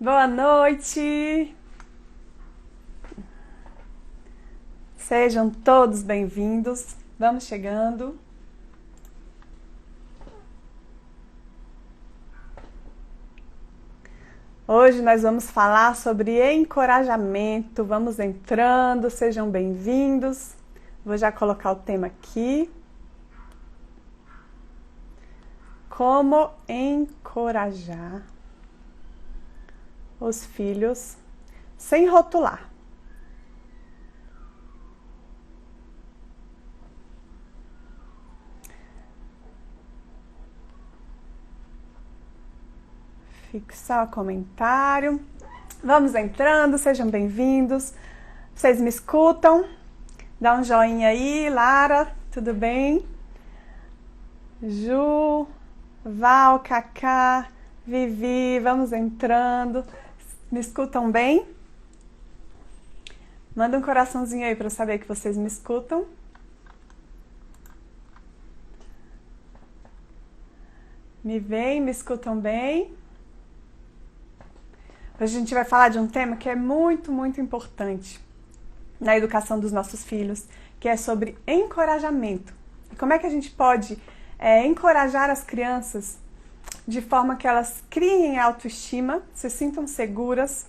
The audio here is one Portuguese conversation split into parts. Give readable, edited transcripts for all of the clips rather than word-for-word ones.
Boa noite! Sejam todos bem-vindos. Vamos chegando. Hoje nós vamos falar sobre encorajamento. Vamos entrando, sejam bem-vindos. Vou já colocar o tema aqui. Como encorajar os filhos sem rotular. Fixar o comentário. Vamos entrando, sejam bem-vindos. Vocês me escutam? Dá um joinha aí, Lara, tudo bem? Ju, Val, Cacá, Vivi, vamos entrando. Me escutam bem? Manda um coraçãozinho aí para eu saber que vocês me escutam. Me veem, me escutam bem? Hoje a gente vai falar de um tema que é muito, muito importante na educação dos nossos filhos, que é sobre encorajamento. E como é que a gente pode encorajar as crianças de forma que elas criem autoestima, se sintam seguras,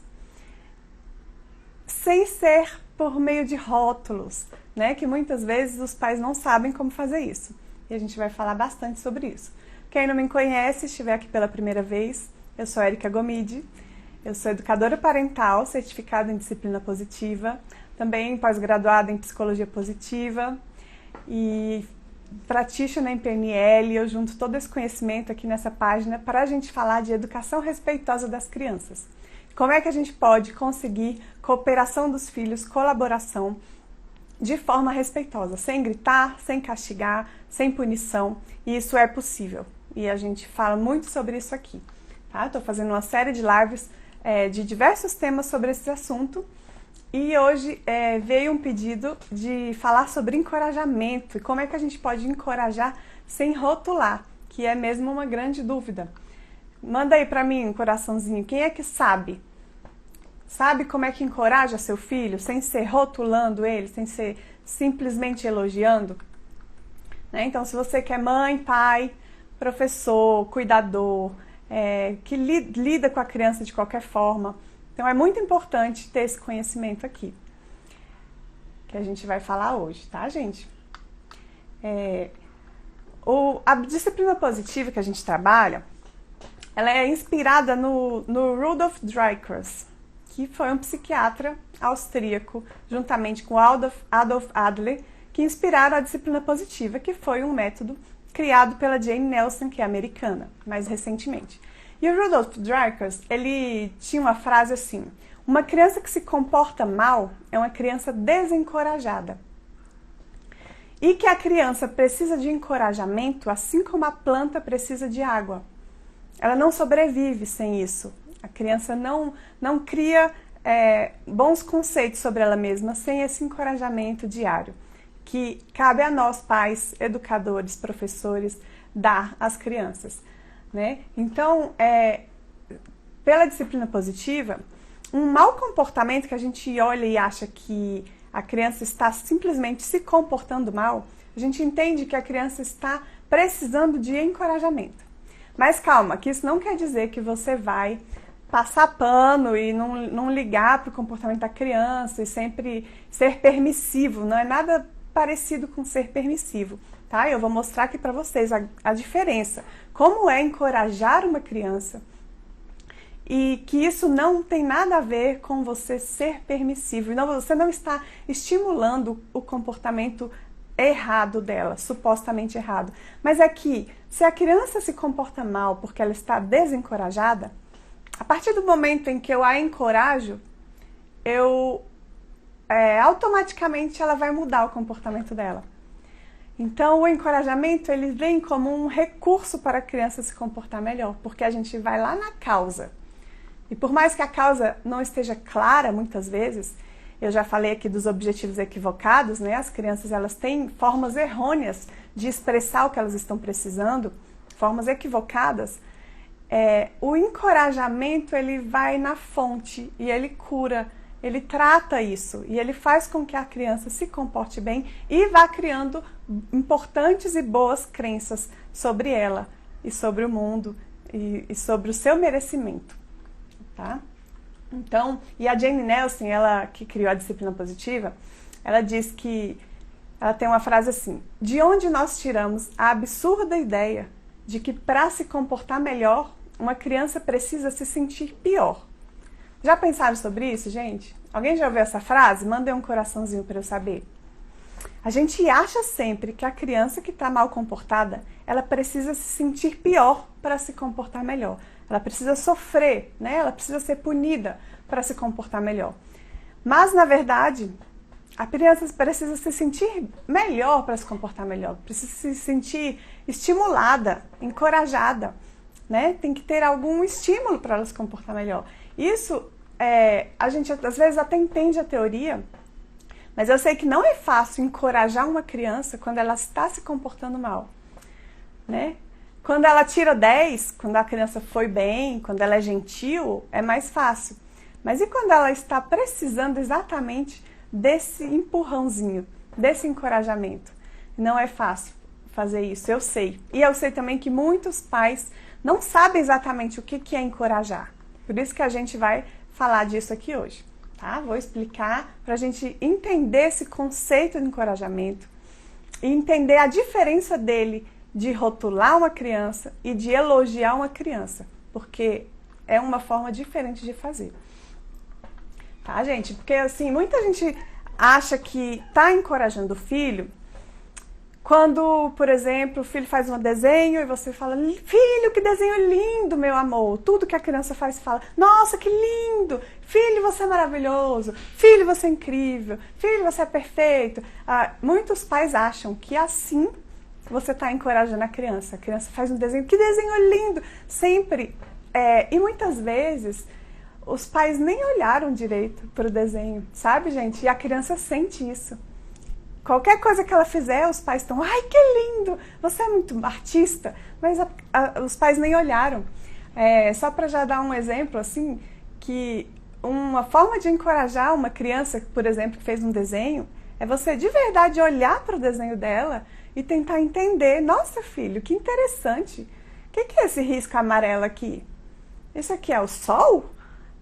sem ser por meio de rótulos, né? Que muitas vezes os pais não sabem como fazer isso. E a gente vai falar bastante sobre isso. Quem não me conhece, estiver aqui pela primeira vez, eu sou Érica Gomide, eu sou educadora parental, certificada em disciplina positiva, também pós-graduada em psicologia positiva e practitioner em PNL. Eu junto todo esse conhecimento aqui nessa página para a gente falar de educação respeitosa das crianças. Como é que a gente pode conseguir cooperação dos filhos, colaboração de forma respeitosa, sem gritar, sem castigar, sem punição, e isso é possível. E a gente fala muito sobre isso aqui, tá? Estou fazendo uma série de lives de diversos temas sobre esse assunto. E hoje veio um pedido de falar sobre encorajamento e como é que a gente pode encorajar sem rotular, que é mesmo uma grande dúvida. Manda aí pra mim um coraçãozinho, quem é que sabe? Sabe como é que encoraja seu filho sem ser rotulando ele, sem ser simplesmente elogiando? Né? Então, se você que é mãe, pai, professor, cuidador, que lida com a criança de qualquer forma, então é muito importante ter esse conhecimento aqui, que a gente vai falar hoje, tá, gente? A disciplina positiva que a gente trabalha, ela é inspirada no Rudolf Dreikurs, que foi um psiquiatra austríaco, juntamente com Adolf Adler, que inspiraram a disciplina positiva, que foi um método criado pela Jane Nelson, que é americana, mais recentemente. E o Rudolf Dreikurs, ele tinha uma frase assim: uma criança que se comporta mal é uma criança desencorajada. E que a criança precisa de encorajamento, assim como a planta precisa de água. Ela não sobrevive sem isso. A criança não cria bons conceitos sobre ela mesma sem esse encorajamento diário, que cabe a nós, pais, educadores, professores, dar às crianças. Né? Então, pela disciplina positiva, um mau comportamento que a gente olha e acha que a criança está simplesmente se comportando mal, a gente entende que a criança está precisando de encorajamento. Mas calma, que isso não quer dizer que você vai passar pano e não ligar para o comportamento da criança e sempre ser permissivo. Não é nada parecido com ser permissivo, tá? Eu vou mostrar aqui para vocês a diferença. Como é encorajar uma criança e que isso não tem nada a ver com você ser permissivo. Você não está estimulando o comportamento errado dela, supostamente errado. Mas é que se a criança se comporta mal porque ela está desencorajada, a partir do momento em que eu a encorajo, automaticamente ela vai mudar o comportamento dela. Então, o encorajamento, ele vem como um recurso para a criança se comportar melhor, porque a gente vai lá na causa. E por mais que a causa não esteja clara, muitas vezes, eu já falei aqui dos objetivos equivocados, né? As crianças, elas têm formas errôneas de expressar o que elas estão precisando, formas equivocadas. o encorajamento, ele vai na fonte e ele cura, ele trata isso e ele faz com que a criança se comporte bem e vá criando importantes e boas crenças sobre ela e sobre o mundo e sobre o seu merecimento, tá? Então, e a Jane Nelson, ela que criou a disciplina positiva, ela diz que, ela tem uma frase assim: de onde nós tiramos a absurda ideia de que para se comportar melhor, uma criança precisa se sentir pior? Já pensaram sobre isso, gente? Alguém já ouviu essa frase? Mandem um coraçãozinho para eu saber. A gente acha sempre que a criança que está mal comportada, ela precisa se sentir pior para se comportar melhor. Ela precisa sofrer, né? Ela precisa ser punida para se comportar melhor. Mas, na verdade, a criança precisa se sentir melhor para se comportar melhor. Precisa se sentir estimulada, encorajada, né? Tem que ter algum estímulo para ela se comportar melhor. Isso, a gente às vezes até entende a teoria, mas eu sei que não é fácil encorajar uma criança quando ela está se comportando mal, né? Quando ela tira 10, quando a criança foi bem, quando ela é gentil, é mais fácil. Mas e quando ela está precisando exatamente desse empurrãozinho, desse encorajamento? Não é fácil fazer isso, eu sei. E eu sei também que muitos pais não sabem exatamente o que é encorajar. Por isso que a gente vai falar disso aqui hoje, tá? Vou explicar para a gente entender esse conceito de encorajamento e entender a diferença dele de rotular uma criança e de elogiar uma criança, porque é uma forma diferente de fazer. Tá, gente? Porque, assim, muita gente acha que tá encorajando o filho quando, por exemplo, o filho faz um desenho e você fala: filho, que desenho lindo, meu amor. Tudo que a criança faz, fala: nossa, que lindo. Filho, você é maravilhoso. Filho, você é incrível. Filho, você é perfeito. Muitos pais acham que assim você está encorajando a criança. A criança faz um desenho, que desenho lindo. Sempre. E muitas vezes os pais nem olharam direito para o desenho, sabe, gente? E a criança sente isso. Qualquer coisa que ela fizer, os pais estão: ai, que lindo, você é muito artista. Mas os pais nem olharam. Só para já dar um exemplo, assim, que uma forma de encorajar uma criança, por exemplo, que fez um desenho, é você de verdade olhar para o desenho dela e tentar entender: nossa, filho, que interessante. O que é esse risco amarelo aqui? Isso aqui é o sol?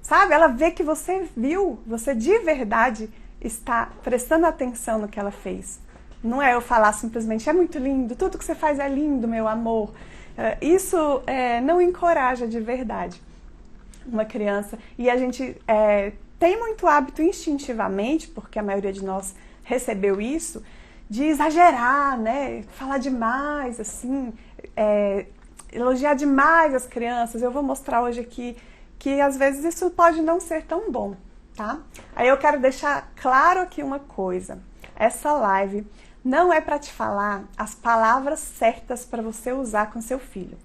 Sabe? Ela vê que você viu, você de verdade está prestando atenção no que ela fez. Não é eu falar simplesmente: é muito lindo, tudo que você faz é lindo, meu amor. Isso não encoraja de verdade uma criança. E a gente tem muito hábito instintivamente, porque a maioria de nós recebeu isso, de exagerar, né? Falar demais, assim, elogiar demais as crianças. Eu vou mostrar hoje aqui que às vezes isso pode não ser tão bom, tá? Aí eu quero deixar claro aqui uma coisa: essa live não é para te falar as palavras certas para você usar com seu filho,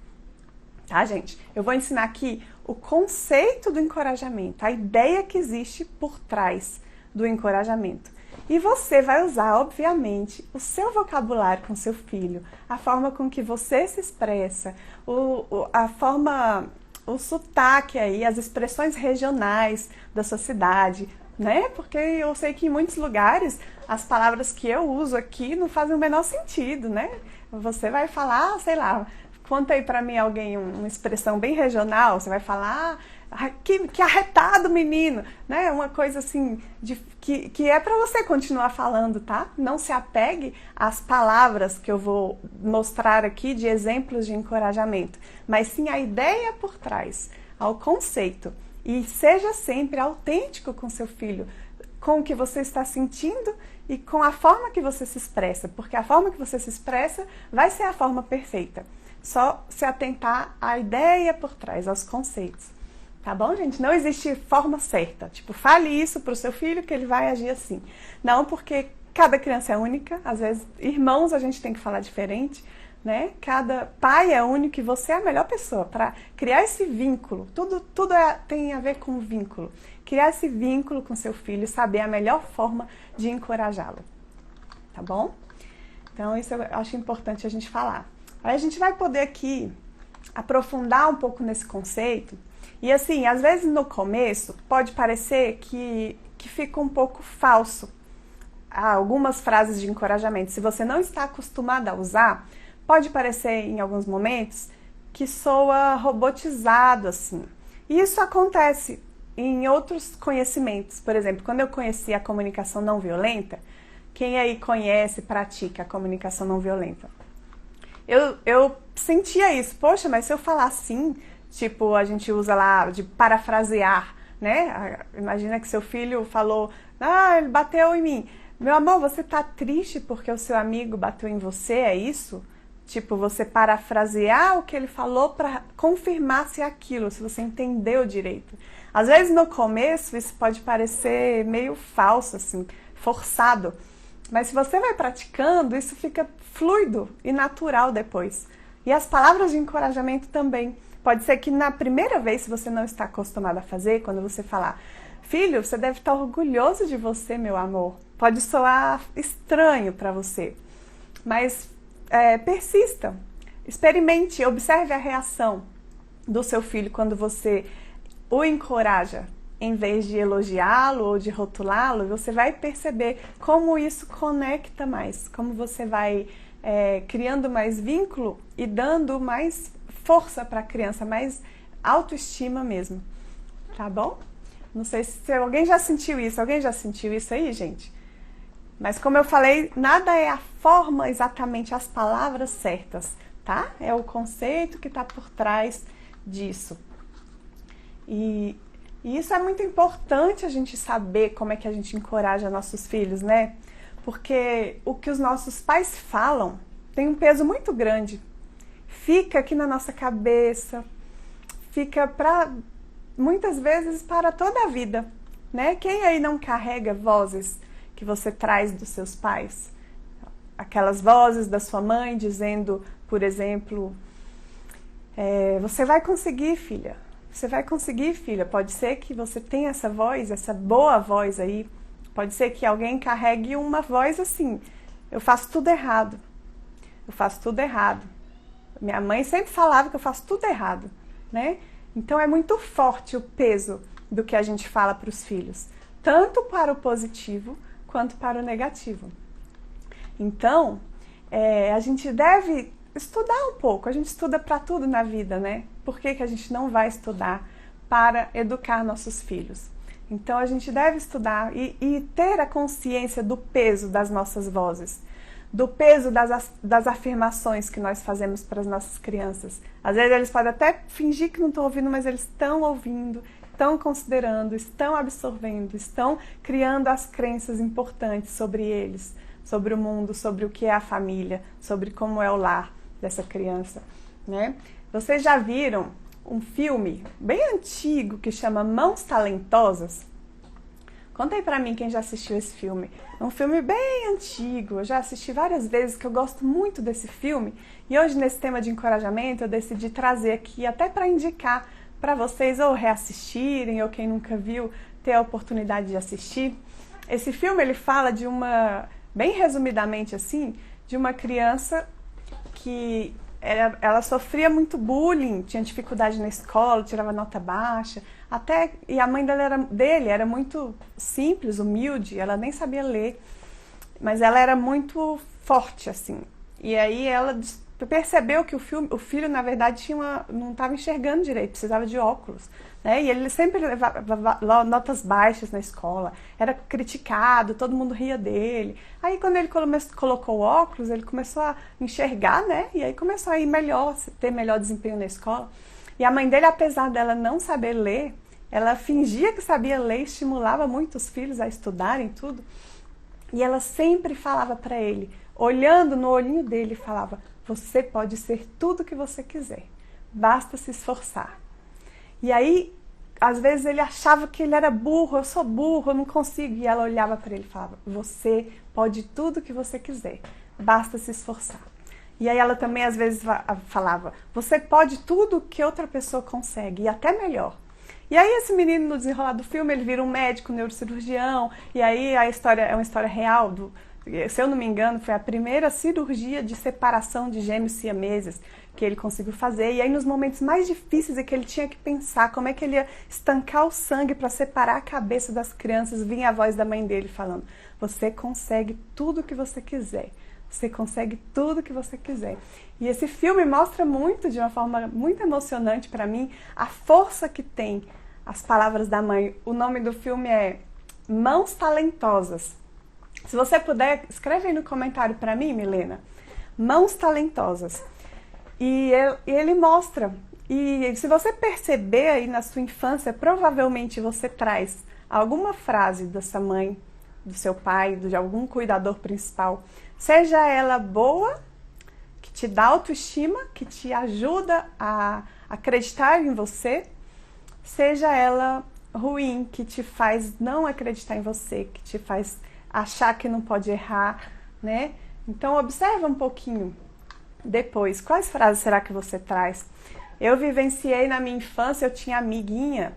tá, gente? Eu vou ensinar aqui o conceito do encorajamento, a ideia que existe por trás do encorajamento. E você vai usar, obviamente, o seu vocabulário com seu filho, a forma com que você se expressa, o sotaque aí, as expressões regionais da sua cidade, né? Porque eu sei que em muitos lugares as palavras que eu uso aqui não fazem o menor sentido, né? Você vai falar, sei lá, conta aí pra mim alguém uma expressão bem regional, você vai falar: que arretado, menino, né? Uma coisa assim, que é para você continuar falando, tá? Não se apegue às palavras que eu vou mostrar aqui de exemplos de encorajamento, mas sim a ideia por trás, ao conceito. E seja sempre autêntico com seu filho, com o que você está sentindo e com a forma que você se expressa, porque a forma que você se expressa vai ser a forma perfeita. Só se atentar à ideia por trás, aos conceitos. Tá bom, gente? Não existe forma certa. Tipo, fale isso pro seu filho que ele vai agir assim. Não, porque cada criança é única. Às vezes, irmãos, a gente tem que falar diferente, né? Cada pai é único e você é a melhor pessoa para criar esse vínculo. Tudo tem a ver com vínculo. Criar esse vínculo com seu filho e saber a melhor forma de encorajá-lo. Tá bom? Então, isso eu acho importante a gente falar. Aí a gente vai poder aqui aprofundar um pouco nesse conceito. E assim, às vezes no começo pode parecer que fica um pouco falso. Algumas frases de encorajamento, se você não está acostumada a usar, pode parecer em alguns momentos que soa robotizado assim. E isso acontece em outros conhecimentos. Por exemplo, quando eu conheci a comunicação não violenta, quem aí conhece, pratica a comunicação não violenta? Eu sentia isso, poxa, mas se eu falar assim, tipo, a gente usa lá de parafrasear, né? Imagina que seu filho falou, ele bateu em mim. Meu amor, você tá triste porque o seu amigo bateu em você, é isso? Tipo, você parafrasear o que ele falou para confirmar se é aquilo, se você entendeu direito. Às vezes no começo isso pode parecer meio falso, assim, forçado. Mas se você vai praticando, isso fica fluido e natural depois. E as palavras de encorajamento também. Pode ser que na primeira vez, se você não está acostumado a fazer, quando você falar, filho, você deve estar orgulhoso de você, meu amor. Pode soar estranho para você, mas persista, experimente, observe a reação do seu filho quando você o encoraja. Em vez de elogiá-lo ou de rotulá-lo, você vai perceber como isso conecta mais, como você vai criando mais vínculo e dando mais força para a criança, mais autoestima mesmo, tá bom? Não sei se alguém já sentiu isso. Alguém já sentiu isso aí, gente? Mas como eu falei, nada é a forma exatamente, as palavras certas, tá? É o conceito que está por trás disso. E isso é muito importante a gente saber como é que a gente encoraja nossos filhos, né? Porque o que os nossos pais falam tem um peso muito grande. Fica aqui na nossa cabeça, fica muitas vezes para toda a vida, né? Quem aí não carrega vozes que você traz dos seus pais? Aquelas vozes da sua mãe dizendo, por exemplo, você vai conseguir, filha. Você vai conseguir, filha. Pode ser que você tenha essa voz, essa boa voz aí. Pode ser que alguém carregue uma voz assim, eu faço tudo errado. Eu faço tudo errado. Minha mãe sempre falava que eu faço tudo errado, né? Então é muito forte o peso do que a gente fala para os filhos, tanto para o positivo quanto para o negativo. Então, a gente deve estudar um pouco. A gente estuda para tudo na vida, né? Por que a gente não vai estudar para educar nossos filhos? Então a gente deve estudar e ter a consciência do peso das nossas vozes, do peso das afirmações que nós fazemos para as nossas crianças. Às vezes eles podem até fingir que não estão ouvindo, mas eles estão ouvindo, estão considerando, estão absorvendo, estão criando as crenças importantes sobre eles, sobre o mundo, sobre o que é a família, sobre como é o lar dessa criança, né? Vocês já viram um filme bem antigo que chama Mãos Talentosas? Conta aí pra mim quem já assistiu esse filme. É um filme bem antigo, eu já assisti várias vezes, que eu gosto muito desse filme. E hoje, nesse tema de encorajamento, eu decidi trazer aqui até para indicar para vocês ou reassistirem, ou quem nunca viu, ter a oportunidade de assistir. Esse filme, ele fala de bem resumidamente assim, de uma criança que ela sofria muito bullying, tinha dificuldade na escola, tirava nota baixa, e a mãe dele era muito simples, humilde, ela nem sabia ler, mas ela era muito forte, assim. E aí ela percebeu que o filho, na verdade, não estava enxergando direito, precisava de óculos, né? E ele sempre levava notas baixas na escola, era criticado, todo mundo ria dele. Aí quando ele colocou óculos, ele começou a enxergar, né? E aí começou a ir melhor, ter melhor desempenho na escola. E a mãe dele, apesar dela não saber ler, ela fingia que sabia ler, estimulava muito os filhos a estudarem tudo. E ela sempre falava para ele, olhando no olhinho dele, falava: você pode ser tudo o que você quiser, basta se esforçar. E aí, às vezes ele achava que ele era burro, eu sou burro, eu não consigo. E ela olhava para ele e falava: você pode tudo o que você quiser, basta se esforçar. E aí ela também às vezes falava: você pode tudo o que outra pessoa consegue, e até melhor. E aí esse menino, no desenrolar do filme, ele vira um médico, neurocirurgião, e aí a história é uma história real se eu não me engano, foi a primeira cirurgia de separação de gêmeos siameses que ele conseguiu fazer. E aí, nos momentos mais difíceis, em que ele tinha que pensar como é que ele ia estancar o sangue para separar a cabeça das crianças, vinha a voz da mãe dele falando: você consegue tudo o que você quiser. Você consegue tudo o que você quiser. E esse filme mostra muito, de uma forma muito emocionante para mim, a força que tem as palavras da mãe. O nome do filme é Mãos Talentosas. Se você puder, escreve aí no comentário para mim, Milena. Mãos Talentosas. E ele mostra. E se você perceber aí na sua infância, provavelmente você traz alguma frase dessa mãe, do seu pai, de algum cuidador principal. Seja ela boa, que te dá autoestima, que te ajuda a acreditar em você, seja ela ruim, que te faz não acreditar em você, que te faz achar que não pode errar, né? Então observa um pouquinho depois, quais frases será que você traz? Eu vivenciei na minha infância, eu tinha amiguinha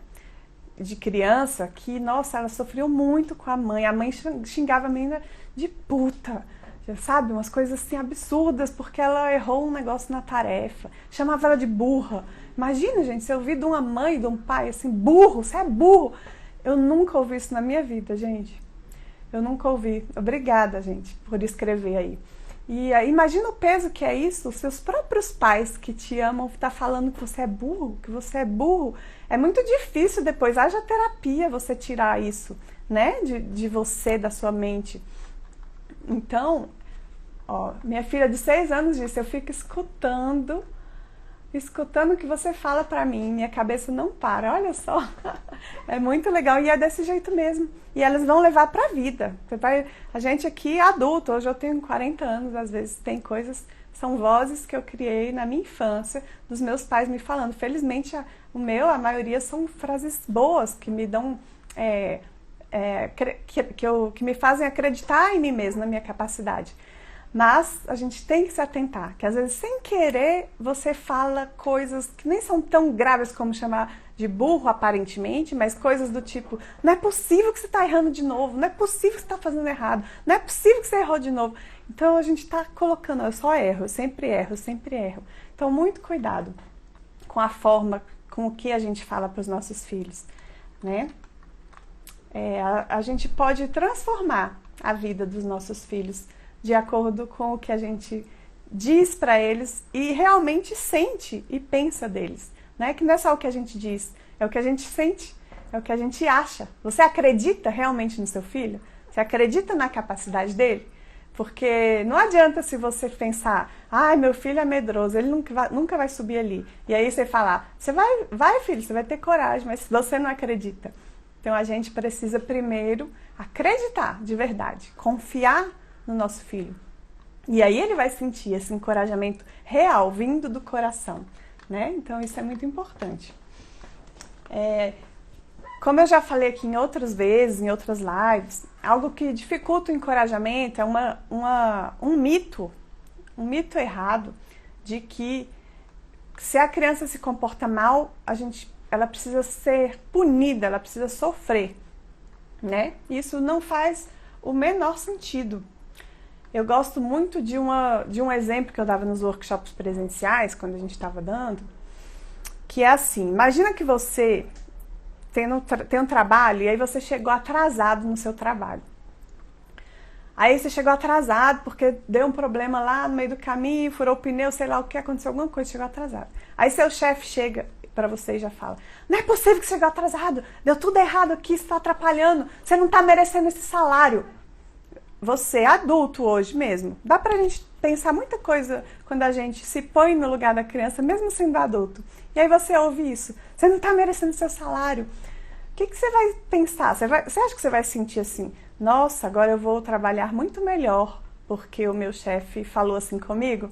de criança que, nossa, ela sofreu muito com a mãe xingava a menina de puta, sabe? Umas coisas assim absurdas, porque ela errou um negócio na tarefa, chamava ela de burra. Imagina, gente, se eu ouvi de uma mãe e de um pai assim, burro, você é burro. Eu nunca ouvi isso na minha vida, gente. Eu nunca ouvi. Obrigada, gente, por escrever aí. E imagina o peso que é isso, os seus próprios pais que te amam tá falando que você é burro, que você é burro. É muito difícil depois, haja terapia você tirar isso, né, de você, da sua mente. Então, ó, minha filha de 6 anos disse: eu fico escutando o que você fala pra mim, minha cabeça não para. Olha só, é muito legal e é desse jeito mesmo. E elas vão levar pra vida. A gente aqui é adulto, hoje eu tenho 40 anos, às vezes tem coisas, são vozes que eu criei na minha infância, dos meus pais me falando. Felizmente, a maioria são frases boas, que me dão, que me fazem acreditar em mim mesma, na minha capacidade. Mas a gente tem que se atentar, que às vezes sem querer você fala coisas que nem são tão graves como chamar de burro aparentemente, mas coisas do tipo: não é possível que você está errando de novo, não é possível que você está fazendo errado, não é possível que você errou de novo. Então a gente está colocando: eu só erro, eu sempre erro, eu sempre erro. Então muito cuidado com a forma, com o que a gente fala para os nossos filhos, né? A gente pode transformar a vida dos nossos filhos de acordo com o que a gente diz para eles e realmente sente e pensa deles, né? Que não é só o que a gente diz, é o que a gente sente, é o que a gente acha. Você acredita realmente no seu filho? Você acredita na capacidade dele? Porque não adianta se você pensar: ai, meu filho é medroso, ele nunca vai subir ali. E aí você falar: você vai filho, você vai ter coragem, mas você não acredita. Então a gente precisa primeiro acreditar de verdade, confiar no nosso filho. E aí ele vai sentir esse encorajamento real, vindo do coração, né? Então isso é muito importante. Como eu já falei aqui em outras vezes, em outras lives, algo que dificulta o encorajamento é um mito errado de que se a criança se comporta mal, ela precisa ser punida, ela precisa sofrer, né? Isso não faz o menor sentido. Eu gosto muito de um exemplo que eu dava nos workshops presenciais, quando a gente estava dando, que é assim: imagina que você tem um trabalho e aí você chegou atrasado no seu trabalho. Aí você chegou atrasado porque deu um problema lá no meio do caminho, furou o pneu, sei lá o que, aconteceu alguma coisa, chegou atrasado. Aí seu chefe chega para você e já fala: não é possível que você chegou atrasado, deu tudo errado aqui, você está atrapalhando, você não está merecendo esse salário. Você é adulto hoje mesmo. Dá pra gente pensar muita coisa quando a gente se põe no lugar da criança, mesmo sendo adulto. E aí você ouve isso: você não tá merecendo seu salário. O que você vai pensar? Você acha que você vai sentir assim: nossa, agora eu vou trabalhar muito melhor porque o meu chefe falou assim comigo?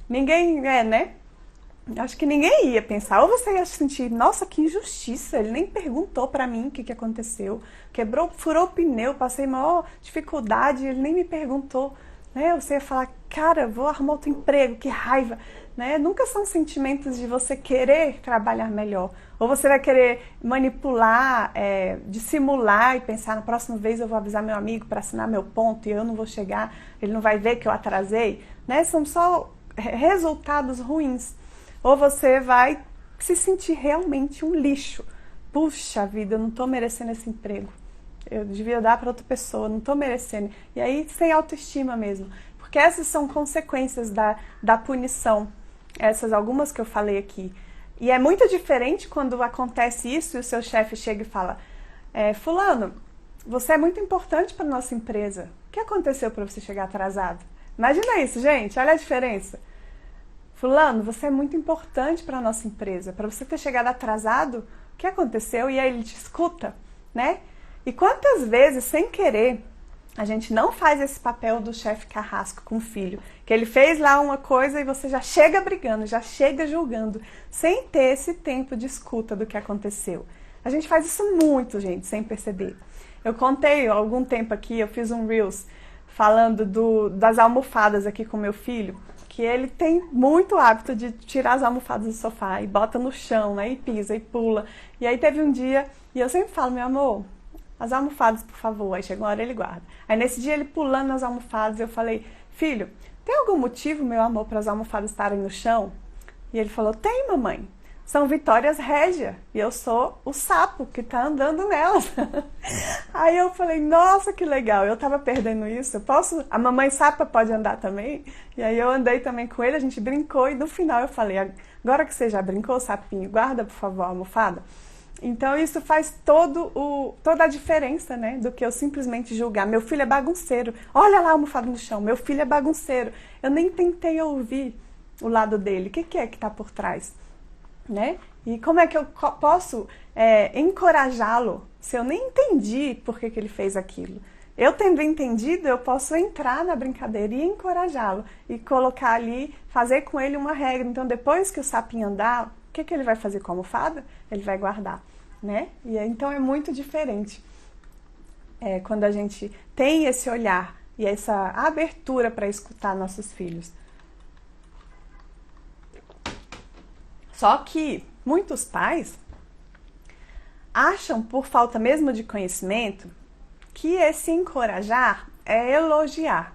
Ninguém né? Acho que ninguém ia pensar. Ou você ia sentir: nossa, que injustiça, ele nem perguntou pra mim o que aconteceu, furou o pneu, passei maior dificuldade, ele nem me perguntou, né? Você ia falar: cara, vou arrumar outro emprego, que raiva, né? Nunca são sentimentos de você querer trabalhar melhor. Ou você vai querer manipular, dissimular e pensar, na próxima vez eu vou avisar meu amigo para assinar meu ponto e eu não vou chegar, ele não vai ver que eu atrasei, né? São só resultados ruins. Ou você vai se sentir realmente um lixo. Puxa vida, eu não estou merecendo esse emprego. Eu devia dar para outra pessoa, não estou merecendo. E aí, sem autoestima mesmo. Porque essas são consequências da punição. Essas algumas que eu falei aqui. E é muito diferente quando acontece isso e o seu chefe chega e fala: fulano, você é muito importante para a nossa empresa. O que aconteceu para você chegar atrasado? Imagina isso, gente. Olha a diferença. Fulano, você é muito importante para a nossa empresa. Para você ter chegado atrasado, o que aconteceu? E aí ele te escuta, né? E quantas vezes, sem querer, a gente não faz esse papel do chefe carrasco com o filho, que ele fez lá uma coisa e você já chega brigando, já chega julgando, sem ter esse tempo de escuta do que aconteceu. A gente faz isso muito, gente, sem perceber. Eu contei há algum tempo aqui, eu fiz um Reels falando das almofadas aqui com meu filho, que ele tem muito hábito de tirar as almofadas do sofá e bota no chão, né, e pisa e pula. E aí teve um dia, e eu sempre falo: meu amor, as almofadas, por favor. Aí chega uma hora, ele guarda. Aí nesse dia ele pulando nas almofadas, eu falei: filho, tem algum motivo, meu amor, para as almofadas estarem no chão? E ele falou: tem, mamãe. São Vitórias Régia. E eu sou o sapo que tá andando nelas. Aí eu falei: nossa, que legal. Eu tava perdendo isso. Eu posso? A mamãe sapa pode andar também? E aí eu andei também com ele, a gente brincou. E no final eu falei: agora que você já brincou, sapinho, guarda, por favor, a almofada. Então isso faz toda a diferença, né? Do que eu simplesmente julgar. Meu filho é bagunceiro. Olha lá a almofada no chão. Meu filho é bagunceiro. Eu nem tentei ouvir o lado dele. O que é que está por trás? Né? E como é que eu posso encorajá-lo se eu nem entendi por que ele fez aquilo? Eu tendo entendido, eu posso entrar na brincadeira e encorajá-lo. E colocar ali, fazer com ele uma regra. Então depois que o sapinho andar, o que ele vai fazer com a almofada? Ele vai guardar, né? E então é muito diferente quando a gente tem esse olhar e essa abertura para escutar nossos filhos. Só que muitos pais acham, por falta mesmo de conhecimento, que esse encorajar é elogiar.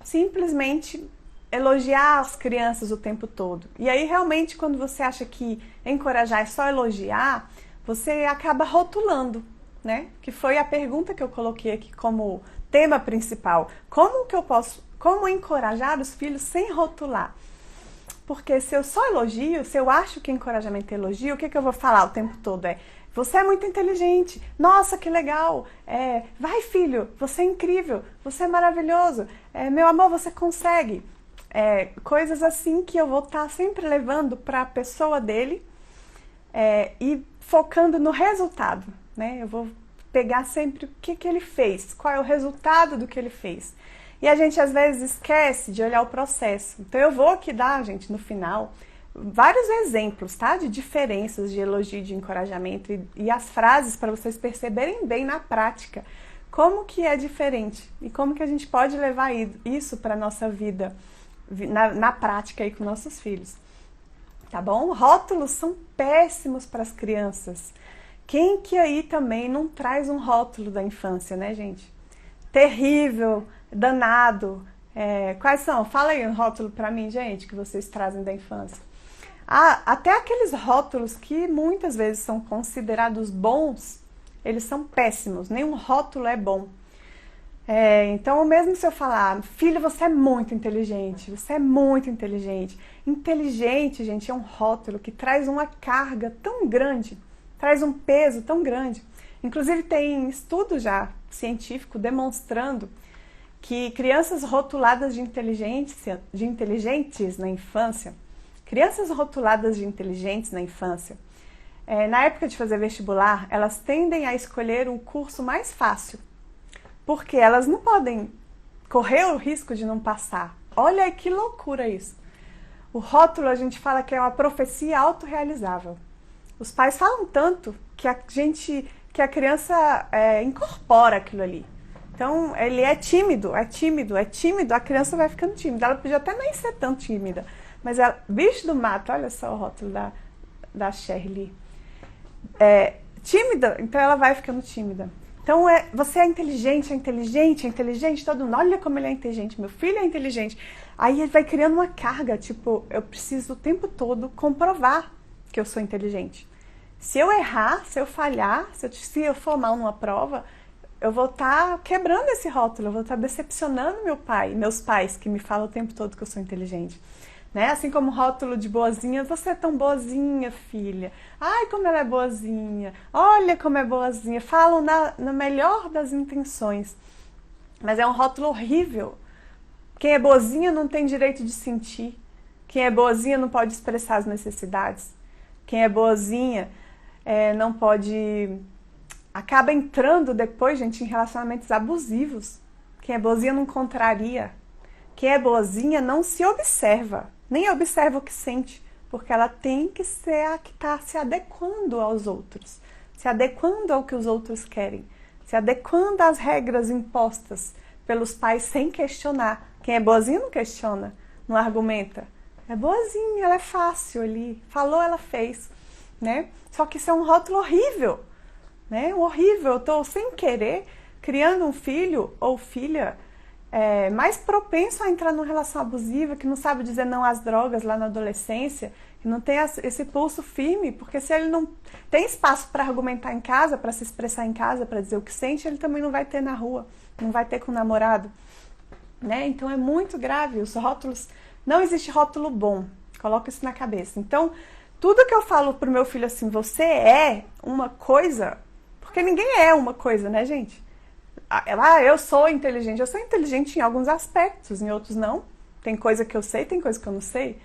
Simplesmente elogiar as crianças o tempo todo. E aí, realmente, quando você acha que encorajar é só elogiar, você acaba rotulando, né? Que foi a pergunta que eu coloquei aqui como tema principal. Como encorajar os filhos sem rotular? Porque se eu só elogio, se eu acho que encorajamento é elogio, o que eu vou falar o tempo todo? Você é muito inteligente, nossa, que legal, vai filho, você é incrível, você é maravilhoso, meu amor, você consegue. Coisas assim que eu vou estar sempre levando para a pessoa dele e focando no resultado, né? Eu vou pegar sempre o que ele fez, qual é o resultado do que ele fez. E a gente às vezes esquece de olhar o processo. Então eu vou aqui dar, gente, no final, vários exemplos, tá? De diferenças de elogio e de encorajamento e as frases para vocês perceberem bem na prática como que é diferente e como que a gente pode levar isso para a nossa vida na prática aí com nossos filhos. Tá bom? Rótulos são péssimos para as crianças. Quem que aí também não traz um rótulo da infância, né, gente? Terrível, danado. Quais são? Fala aí um rótulo para mim, gente, que vocês trazem da infância. Até aqueles rótulos que muitas vezes são considerados bons, eles são péssimos. Nenhum rótulo é bom. Então, mesmo se eu falar: filho, você é muito inteligente, você é muito inteligente. Inteligente, gente, é um rótulo que traz uma carga tão grande, traz um peso tão grande. Inclusive, tem estudo já científico demonstrando que crianças rotuladas de inteligentes na infância, na época de fazer vestibular, elas tendem a escolher um curso mais fácil, porque elas não podem correr o risco de não passar. Olha que loucura isso. O rótulo, a gente fala que é uma profecia autorrealizável. Os pais falam tanto que a criança incorpora aquilo ali. Então, ele é tímido, a criança vai ficando tímida. Ela podia até nem ser tão tímida, mas ela, bicho do mato, olha só o rótulo da Shirley. Tímida, então ela vai ficando tímida. Então, você é inteligente, todo mundo, olha como ele é inteligente, meu filho é inteligente. Aí ele vai criando uma carga, tipo, eu preciso o tempo todo comprovar que eu sou inteligente. Se eu errar, se eu falhar, se eu for mal numa prova, eu vou estar quebrando esse rótulo, eu vou estar decepcionando meus pais que me falam o tempo todo que eu sou inteligente. Né? Assim como o rótulo de boazinha, você é tão boazinha, filha. Ai, como ela é boazinha. Olha como é boazinha. Falam na melhor das intenções. Mas é um rótulo horrível. Quem é boazinha não tem direito de sentir. Quem é boazinha não pode expressar as necessidades. Quem é boazinha não pode... Acaba entrando depois, gente, em relacionamentos abusivos. Quem é boazinha não contraria. Quem é boazinha não se observa. Nem observa o que sente, porque ela tem que ser a que está se adequando aos outros, se adequando ao que os outros querem, se adequando às regras impostas pelos pais sem questionar. Quem é boazinha não questiona, não argumenta. É boazinha, ela é fácil ali, falou, ela fez, né? Só que isso é um rótulo horrível, né? Horrível, eu estou sem querer criando um filho ou filha mais propenso a entrar numa relação abusiva, que não sabe dizer não às drogas lá na adolescência, que não tem esse pulso firme, porque se ele não tem espaço para argumentar em casa, para se expressar em casa, para dizer o que sente, ele também não vai ter na rua, não vai ter com o namorado, né? Então é muito grave, os rótulos, não existe rótulo bom, coloca isso na cabeça. Então, tudo que eu falo pro meu filho assim, você é uma coisa, porque ninguém é uma coisa, né, gente? Eu sou inteligente em alguns aspectos, em outros não. Tem coisa que eu sei, tem coisa que eu não sei.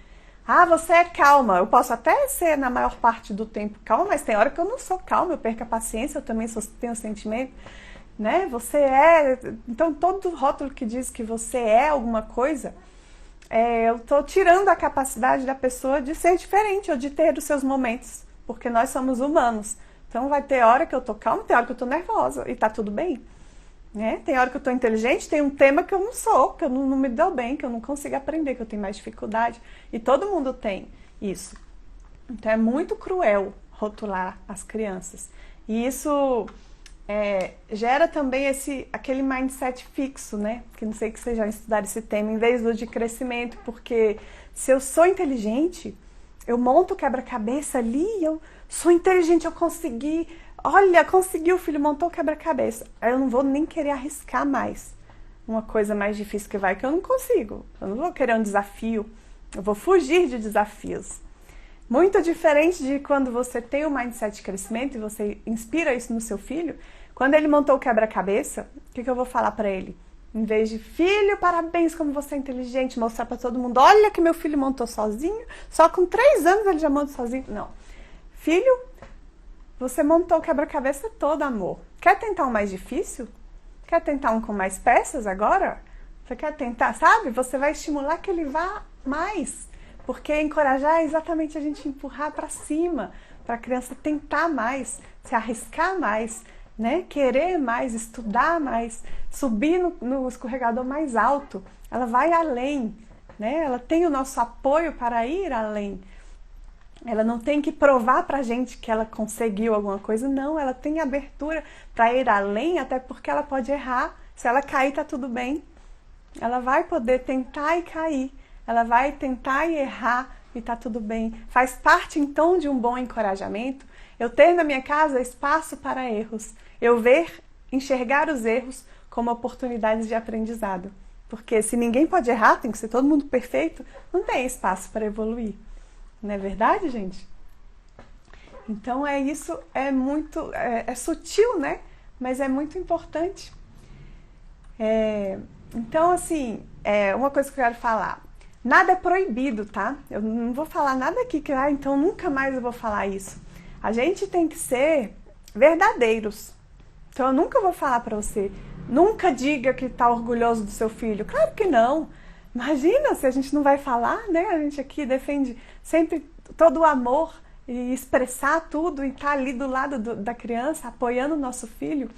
Você é calma. Eu posso até ser na maior parte do tempo calma, mas tem hora que eu não sou calma, eu perco a paciência, eu também tenho sentimento, né? Você é... Então, todo rótulo que diz que você é alguma coisa, eu tô tirando a capacidade da pessoa de ser diferente ou de ter os seus momentos, porque nós somos humanos. Então, vai ter hora que eu tô calma, tem hora que eu tô nervosa, e tá tudo bem. Tem hora que eu estou inteligente, tem um tema que eu não sou, que eu não me dou bem, que eu não consigo aprender, que eu tenho mais dificuldade. E todo mundo tem isso. Então é muito cruel rotular as crianças. E isso gera também aquele mindset fixo, né? Que não sei que vocês já estudaram esse tema, em vez do de crescimento, porque se eu sou inteligente, eu monto o quebra-cabeça ali, eu sou inteligente, eu consegui... Olha, conseguiu, filho, montou o quebra-cabeça. Eu não vou nem querer arriscar mais. Uma coisa mais difícil que eu não consigo. Eu não vou querer um desafio. Eu vou fugir de desafios. Muito diferente de quando você tem o mindset de crescimento e você inspira isso no seu filho. Quando ele montou o quebra-cabeça, o que eu vou falar pra ele? Em vez de, filho, parabéns, como você é inteligente, mostrar pra todo mundo, olha que meu filho montou sozinho, só com 3 anos ele já monta sozinho. Não. Filho, você montou o quebra-cabeça todo, amor. Quer tentar um mais difícil? Quer tentar um com mais peças agora? Você quer tentar, sabe? Você vai estimular que ele vá mais. Porque encorajar é exatamente a gente empurrar para cima, para a criança tentar mais, se arriscar mais, né? Querer mais, estudar mais, subir no escorregador mais alto. Ela vai além, né? Ela tem o nosso apoio para ir além. Ela não tem que provar pra gente que ela conseguiu alguma coisa, não. Ela tem abertura para ir além, até porque ela pode errar. Se ela cair, tá tudo bem. Ela vai poder tentar e cair. Ela vai tentar e errar e tá tudo bem. Faz parte, então, de um bom encorajamento eu ter na minha casa espaço para erros. Eu enxergar os erros como oportunidades de aprendizado. Porque se ninguém pode errar, tem que ser todo mundo perfeito, não tem espaço para evoluir. Não é verdade, gente? Então isso é muito, sutil, né? Mas é muito importante. Então, assim, uma coisa que eu quero falar. Nada é proibido, tá? Eu não vou falar nada aqui que, então nunca mais eu vou falar isso. A gente tem que ser verdadeiros. Então eu nunca vou falar pra você, nunca diga que tá orgulhoso do seu filho. Claro que não. Imagina se a gente não vai falar, né? A gente aqui defende sempre todo o amor e expressar tudo e tá ali do lado da criança, apoiando o nosso filho.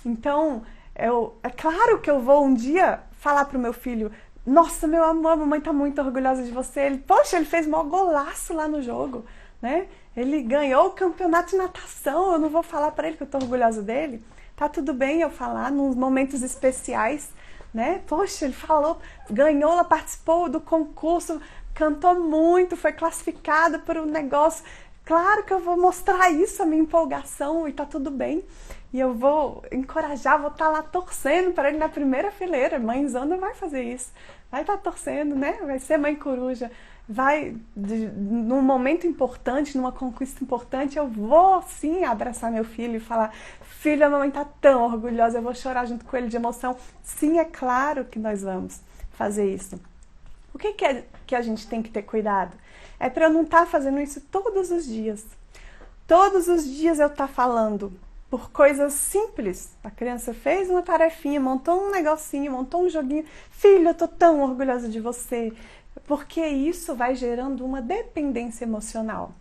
Então, é claro que eu vou um dia falar pro meu filho, nossa, meu amor, a mamãe tá muito orgulhosa de você. Poxa, ele fez maior golaço lá no jogo, né? Ele ganhou o campeonato de natação, eu não vou falar para ele que eu tô orgulhosa dele? Tá tudo bem eu falar nos momentos especiais, né? Poxa, ele falou, ganhou, ela participou do concurso, cantou muito, foi classificado para o negócio. Claro que eu vou mostrar isso, a minha empolgação, e tá tudo bem. E eu vou encorajar, vou estar lá torcendo para ele na primeira fileira. Mãezona vai fazer isso. Vai estar torcendo, né? Vai ser mãe coruja. Vai, num momento importante, numa conquista importante, eu vou sim abraçar meu filho e falar: filho, a mamãe tá tão orgulhosa, eu vou chorar junto com ele de emoção. Sim, é claro que nós vamos fazer isso. O que é que a gente tem que ter cuidado? É para eu não estar fazendo isso todos os dias. Todos os dias eu estar falando por coisas simples. A criança fez uma tarefinha, montou um negocinho, montou um joguinho. Filho, eu tô tão orgulhosa de você. Porque isso vai gerando uma dependência emocional.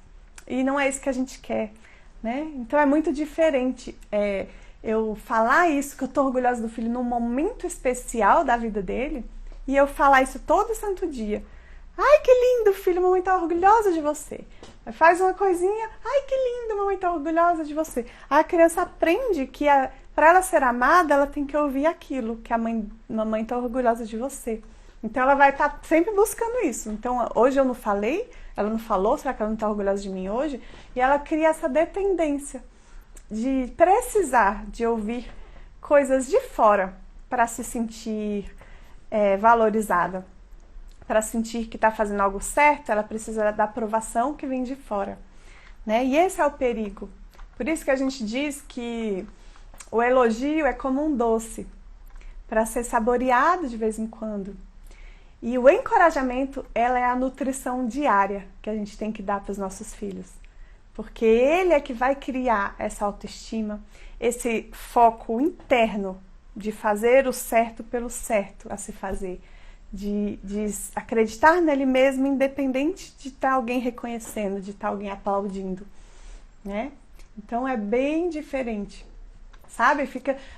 E não é isso que a gente quer, né? Então é muito diferente eu falar isso, que eu tô orgulhosa do filho num momento especial da vida dele, e eu falar isso todo santo dia. Ai, que lindo, filho, mamãe tá orgulhosa de você. Faz uma coisinha, ai, que lindo, mamãe tá orgulhosa de você. A criança aprende que para ela ser amada, ela tem que ouvir aquilo, que mamãe tá orgulhosa de você. Então ela vai estar sempre buscando isso. Então hoje eu não falei, ela não falou, será que ela não tá orgulhosa de mim hoje? E ela cria essa dependência de precisar de ouvir coisas de fora para se sentir valorizada. Para sentir que está fazendo algo certo, ela precisa da aprovação que vem de fora, né? E esse é o perigo. Por isso que a gente diz que o elogio é como um doce, para ser saboreado de vez em quando. E o encorajamento, ela é a nutrição diária que a gente tem que dar para os nossos filhos. Porque ele é que vai criar essa autoestima, esse foco interno de fazer o certo pelo certo a se fazer. De acreditar nele mesmo, independente de estar alguém reconhecendo, de estar alguém aplaudindo, né? Então é bem diferente, sabe?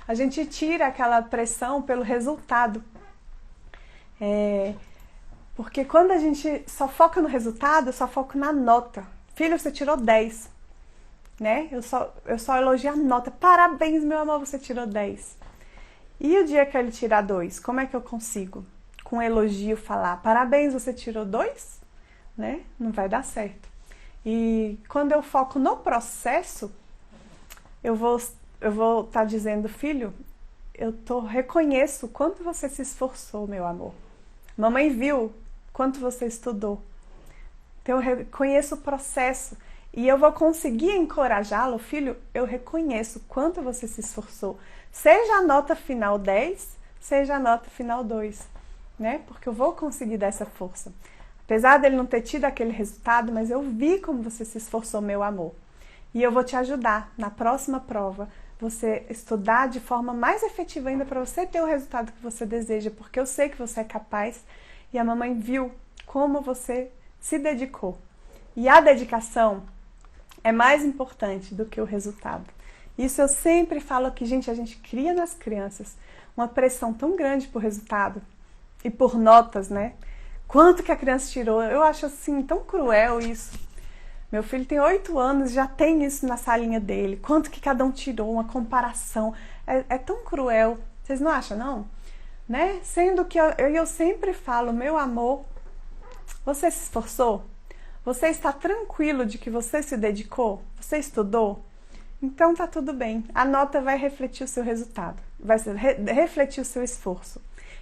A gente tira aquela pressão pelo resultado. Porque quando a gente só foca no resultado, eu só foco na nota. Filho, você tirou 10, né? Eu só elogio a nota. Parabéns, meu amor, você tirou 10. E o dia que ele tirar 2, como é que eu consigo? Com elogio falar, parabéns, você tirou 2, né? Não vai dar certo. E quando eu foco no processo, eu vou estar dizendo, filho, reconheço o quanto você se esforçou, meu amor. Mamãe viu quanto você estudou. Então eu reconheço o processo e eu vou conseguir encorajá-lo, filho, eu reconheço quanto você se esforçou. Seja a nota final 10, seja a nota final 2. Né? Porque eu vou conseguir dar essa força. Apesar dele não ter tido aquele resultado, mas eu vi como você se esforçou, meu amor. E eu vou te ajudar na próxima prova, você estudar de forma mais efetiva ainda para você ter o resultado que você deseja, porque eu sei que você é capaz e a mamãe viu como você se dedicou. E a dedicação é mais importante do que o resultado. Isso eu sempre falo aqui, gente, a gente cria nas crianças uma pressão tão grande por resultado. E por notas, né? Quanto que a criança tirou? Eu acho assim tão cruel isso. Meu filho tem 8 anos, já tem isso na salinha dele. Quanto que cada um tirou, uma comparação. É tão cruel. Vocês não acham, não? Né? Sendo que eu sempre falo, meu amor, você se esforçou? Você está tranquilo de que você se dedicou? Você estudou? Então tá tudo bem. A nota vai refletir o seu resultado. Vai refletir o seu esforço.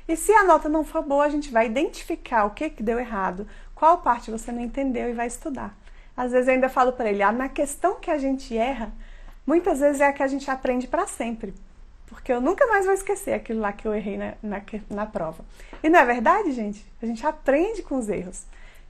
E se a nota não for boa, a gente vai identificar o que deu errado, qual parte você não entendeu e vai estudar. Às vezes eu ainda falo para ele, na questão que a gente erra, muitas vezes é a que a gente aprende para sempre. Porque eu nunca mais vou esquecer aquilo lá que eu errei na prova. E não é verdade, gente? A gente aprende com os erros.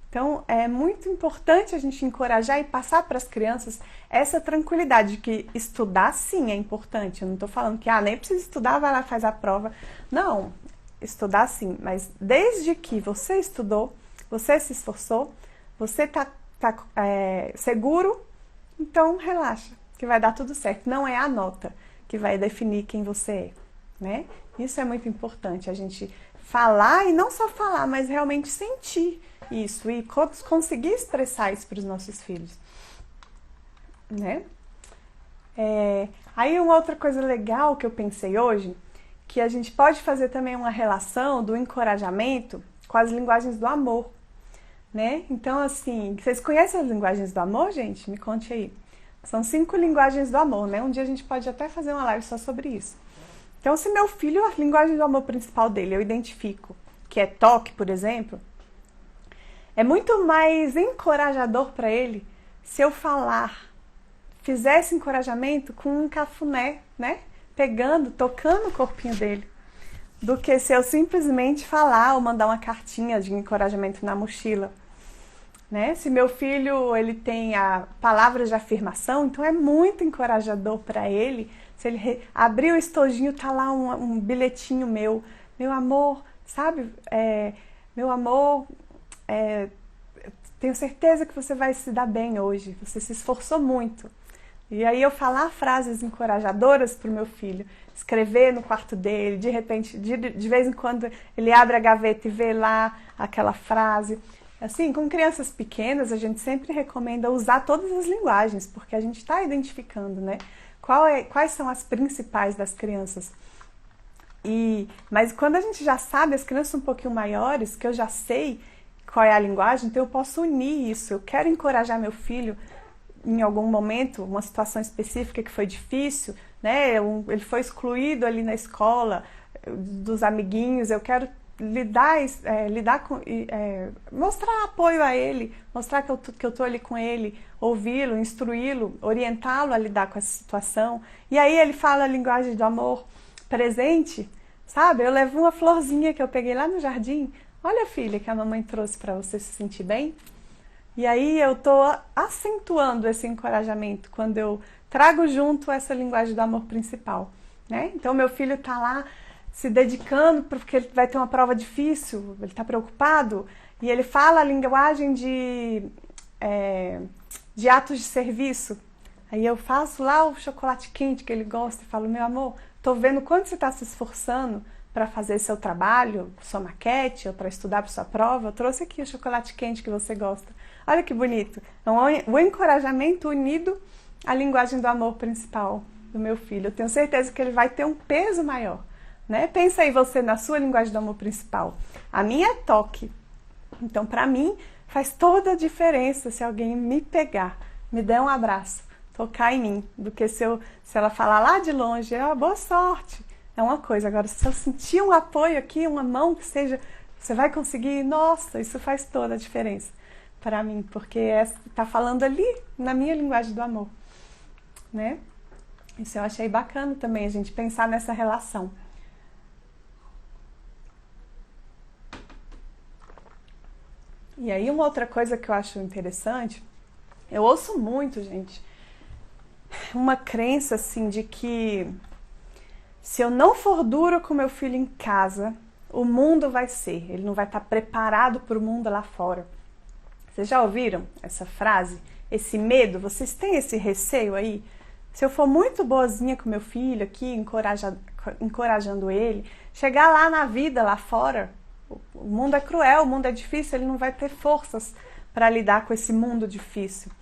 Então é muito importante a gente encorajar e passar para as crianças essa tranquilidade de que estudar sim é importante. Eu não estou falando que nem precisa estudar, vai lá, faz a prova. Não. Estudar sim, mas desde que você estudou, você se esforçou, você tá seguro, então relaxa, que vai dar tudo certo. Não é a nota que vai definir quem você é, né? Isso é muito importante, a gente falar e não só falar, mas realmente sentir isso e conseguir expressar isso para os nossos filhos. né? Aí uma outra coisa legal que eu pensei hoje, que a gente pode fazer também uma relação do encorajamento com as linguagens do amor, né? Então, assim, vocês conhecem as linguagens do amor, gente? Me conte aí. São 5 linguagens do amor, né? Um dia a gente pode até fazer uma live só sobre isso. Então, se meu filho, a linguagem do amor principal dele, eu identifico, que é toque, por exemplo, é muito mais encorajador para ele se eu fizer esse encorajamento com um cafuné, né? Tocando o corpinho dele, do que se eu simplesmente falar ou mandar uma cartinha de encorajamento na mochila, né? Se meu filho ele tem a palavra de afirmação, então é muito encorajador para ele. Se ele abrir o estojinho, tá lá um bilhetinho meu amor, sabe? Meu amor, tenho certeza que você vai se dar bem hoje. Você se esforçou muito. E aí eu falar frases encorajadoras para o meu filho, escrever no quarto dele, de repente, de vez em quando ele abre a gaveta e vê lá aquela frase. Assim, com crianças pequenas, a gente sempre recomenda usar todas as linguagens, porque a gente está identificando, né? Quais são as principais das crianças. Mas quando a gente já sabe, as crianças um pouquinho maiores, que eu já sei qual é a linguagem, então eu posso unir isso. Eu quero encorajar meu filho em algum momento, uma situação específica que foi difícil, né? Ele foi excluído ali na escola, dos amiguinhos, eu quero lidar com, mostrar apoio a ele, mostrar que eu tô ali com ele, ouvi-lo, instruí-lo, orientá-lo a lidar com essa situação. E aí ele fala a linguagem do amor presente, sabe? Eu levo uma florzinha que eu peguei lá no jardim. Olha, filha, que a mamãe trouxe para você se sentir bem. E aí eu tô acentuando esse encorajamento quando eu trago junto essa linguagem do amor principal, né? Então meu filho tá lá se dedicando porque ele vai ter uma prova difícil, ele tá preocupado, e ele fala a linguagem de atos de serviço. Aí eu faço lá o chocolate quente que ele gosta e falo, meu amor, tô vendo quanto você tá se esforçando para fazer seu trabalho, sua maquete, ou para estudar para sua prova. Eu trouxe aqui o chocolate quente que você gosta. Olha que bonito. Então, o encorajamento unido à linguagem do amor principal do meu filho. Eu tenho certeza que ele vai ter um peso maior, né? Pensa aí você na sua linguagem do amor principal. A minha é toque. Então, para mim, faz toda a diferença se alguém me pegar, me der um abraço, tocar em mim, do que se ela falar lá de longe, boa sorte. É uma coisa. Agora, se eu sentir um apoio aqui, uma mão que seja, você vai conseguir, nossa, isso faz toda a diferença para mim, porque está falando ali na minha linguagem do amor, né? Isso eu achei bacana também, a gente pensar nessa relação. E aí uma outra coisa que eu acho interessante, eu ouço muito, gente, uma crença assim de que se eu não for dura com meu filho em casa, o mundo vai ser, ele não vai estar preparado para o mundo lá fora. Vocês já ouviram essa frase? Esse medo? Vocês têm esse receio aí? Se eu for muito boazinha com meu filho aqui, encorajando ele, chegar lá na vida, lá fora, o mundo é cruel, o mundo é difícil, ele não vai ter forças para lidar com esse mundo difícil.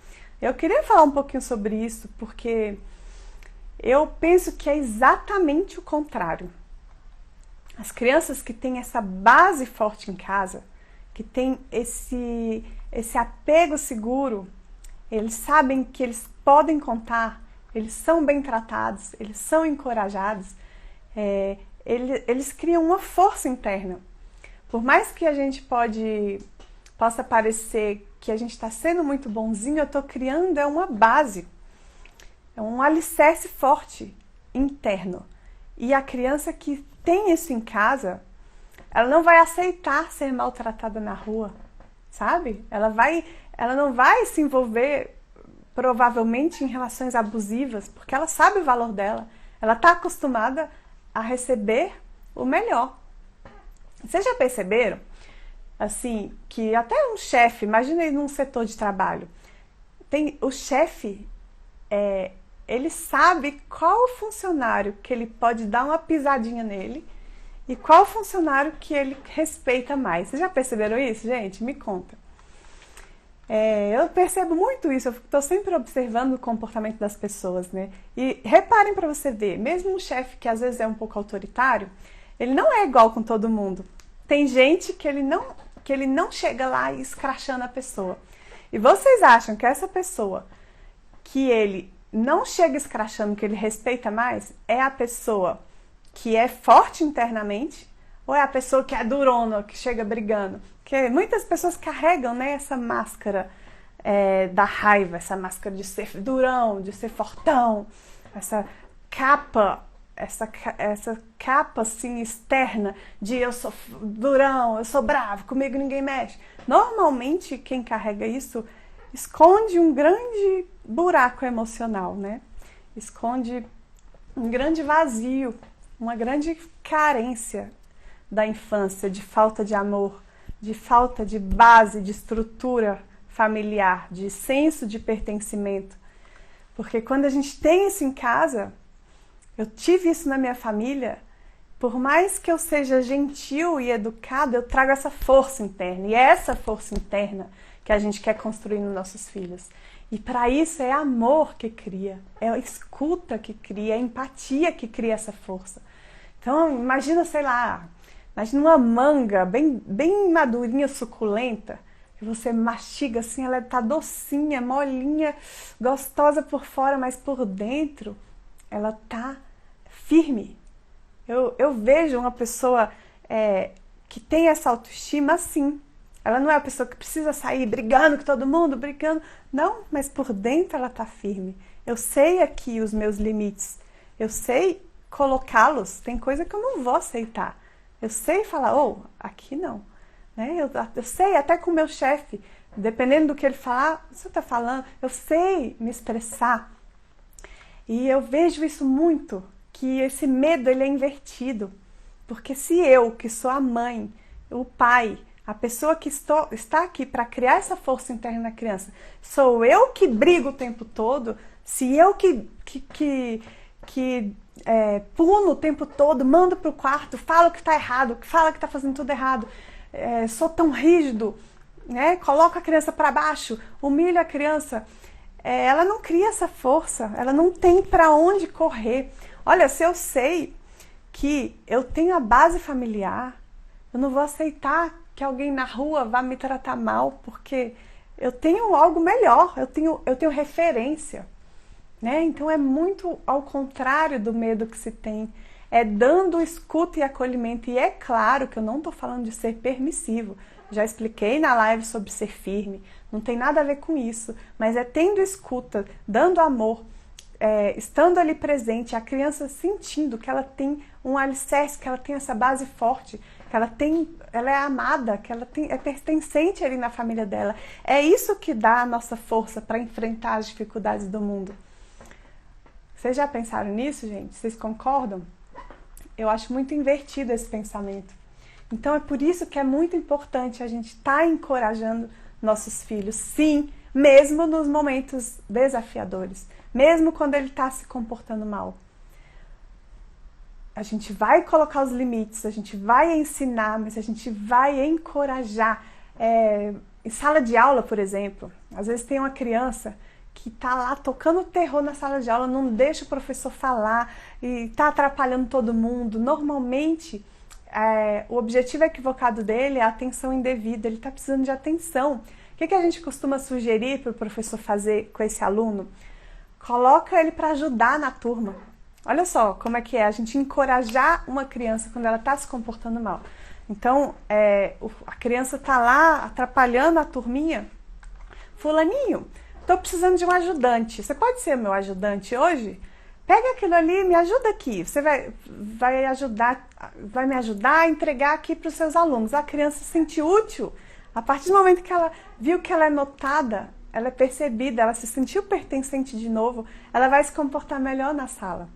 Eu queria falar um pouquinho sobre isso, porque eu penso que é exatamente o contrário. As crianças que têm essa base forte em casa, que têm esse apego seguro, eles sabem que eles podem contar, eles são bem tratados, eles são encorajados, eles criam uma força interna. Por mais que a gente possa parecer que a gente está sendo muito bonzinho, eu estou criando uma base, um alicerce forte interno. E a criança que tem isso em casa, ela não vai aceitar ser maltratada na rua, sabe? Ela não vai se envolver provavelmente em relações abusivas, porque ela sabe o valor dela. Ela está acostumada a receber o melhor. Vocês já perceberam? Assim, que até um chefe, imagina ele num setor de trabalho, o chefe, ele sabe qual funcionário que ele pode dar uma pisadinha nele e qual funcionário que ele respeita mais. Vocês já perceberam isso, gente? Me conta. Eu percebo muito isso, eu estou sempre observando o comportamento das pessoas, né? E reparem para você ver, mesmo um chefe que às vezes é um pouco autoritário, ele não é igual com todo mundo. Tem gente que ele não chega lá escrachando a pessoa. E vocês acham que essa pessoa que ele não chega escrachando, que ele respeita mais, é a pessoa que é forte internamente ou é a pessoa que é durona, que chega brigando? Porque muitas pessoas carregam, né, essa máscara da raiva, essa máscara de ser durão, de ser fortão, essa capa assim externa de eu sou durão, eu sou bravo, comigo ninguém mexe. Normalmente quem carrega isso esconde um grande buraco emocional, né? Esconde um grande vazio, uma grande carência da infância, de falta de amor, de falta de base, de estrutura familiar, de senso de pertencimento. Porque quando a gente tem isso em casa, eu tive isso na minha família, por mais que eu seja gentil e educada, eu trago essa força interna. E é essa força interna que a gente quer construir nos nossos filhos. E para isso é amor que cria, é a escuta que cria, é a empatia que cria essa força. Então imagina, sei lá, imagina uma manga bem madurinha, suculenta, que você mastiga assim, ela tá docinha, molinha, gostosa por fora, mas por dentro ela tá firme. Eu vejo uma pessoa que tem essa autoestima assim. Ela não é a pessoa que precisa sair brigando com todo mundo, brigando. Não, mas por dentro ela tá firme. Eu sei aqui os meus limites. Eu sei colocá-los. Tem coisa que eu não vou aceitar. Eu sei falar, aqui não. Né? Eu sei, até com o meu chefe, dependendo do que ele falar, você tá falando, eu sei me expressar. E eu vejo isso muito, que esse medo ele é invertido. Porque se eu, que sou a mãe, o pai, a pessoa que está aqui para criar essa força interna na criança, sou eu que brigo o tempo todo, se eu que puno o tempo todo, mando para o quarto, falo que está errado, falo que está fazendo tudo errado, sou tão rígido, né? Coloco a criança para baixo, humilho a criança, ela não cria essa força, ela não tem para onde correr. Olha, se eu sei que eu tenho a base familiar, eu não vou aceitar que alguém na rua vá me tratar mal, porque eu tenho algo melhor, eu tenho referência, né? Então é muito ao contrário do medo que se tem, é dando escuta e acolhimento. E é claro que eu não estou falando de ser permissivo, já expliquei na live sobre ser firme, não tem nada a ver com isso, mas é tendo escuta, dando amor, estando ali presente, a criança sentindo que ela tem um alicerce, que ela tem essa base forte, que ela é amada, que ela é pertencente ali na família dela. É isso que dá a nossa força para enfrentar as dificuldades do mundo. Vocês já pensaram nisso, gente? Vocês concordam? Eu acho muito invertido esse pensamento. Então é por isso que é muito importante a gente estar encorajando nossos filhos, sim, mesmo nos momentos desafiadores, mesmo quando ele está se comportando mal. A gente vai colocar os limites, a gente vai ensinar, mas a gente vai encorajar. Em sala de aula, por exemplo, às vezes tem uma criança que está lá tocando terror na sala de aula, não deixa o professor falar e está atrapalhando todo mundo. Normalmente, o objetivo equivocado dele é a atenção indevida, ele está precisando de atenção. O que a gente costuma sugerir para o professor fazer com esse aluno? Coloca ele para ajudar na turma. Olha só como é que a gente encorajar uma criança quando ela está se comportando mal. Então, a criança está lá atrapalhando a turminha. Fulaninho, estou precisando de um ajudante. Você pode ser meu ajudante hoje? Pega aquilo ali e me ajuda aqui. Você vai me ajudar a entregar aqui para os seus alunos. A criança se sente útil. A partir do momento que ela viu que ela é notada, ela é percebida, ela se sentiu pertencente de novo, ela vai se comportar melhor na sala,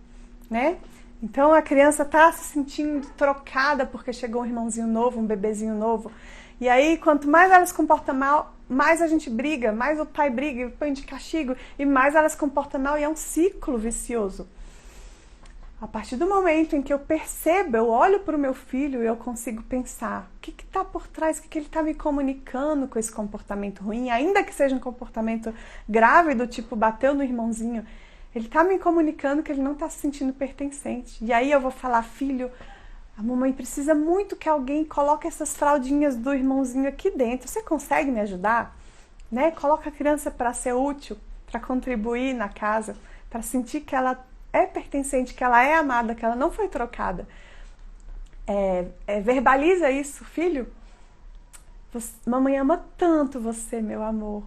né? Então a criança está se sentindo trocada porque chegou um irmãozinho novo, um bebezinho novo. E aí, quanto mais ela se comporta mal, mais a gente briga, mais o pai briga, põe de castigo, e mais ela se comporta mal, e é um ciclo vicioso. A partir do momento em que eu percebo, eu olho para o meu filho e eu consigo pensar o que está por trás, o que ele está me comunicando com esse comportamento ruim, ainda que seja um comportamento grave do tipo bateu no irmãozinho, ele está me comunicando que ele não está se sentindo pertencente. E aí eu vou falar, filho, a mamãe precisa muito que alguém coloque essas fraldinhas do irmãozinho aqui dentro, você consegue me ajudar? Né? Coloca a criança para ser útil, para contribuir na casa, para sentir que ela é pertencente, que ela é amada, que ela não foi trocada. Verbaliza isso, filho. Mamãe ama tanto você, meu amor.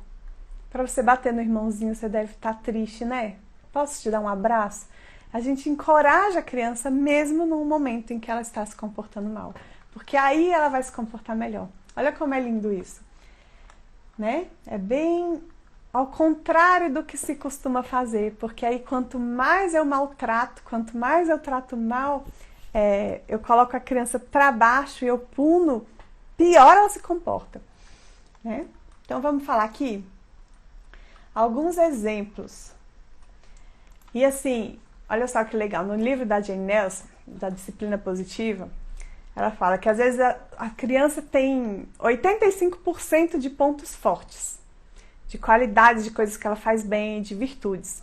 Para você bater no irmãozinho, você deve estar triste, né? Posso te dar um abraço? A gente encoraja a criança mesmo num momento em que ela está se comportando mal. Porque aí ela vai se comportar melhor. Olha como é lindo isso. Né? É bem ao contrário do que se costuma fazer, porque aí quanto mais eu maltrato, quanto mais eu trato mal, eu coloco a criança para baixo e eu puno, pior ela se comporta. Né? Então vamos falar aqui alguns exemplos. E assim, olha só que legal, no livro da Jane Nelson, da Disciplina Positiva, ela fala que às vezes a criança tem 85% de pontos fortes, de qualidades, de coisas que ela faz bem, de virtudes.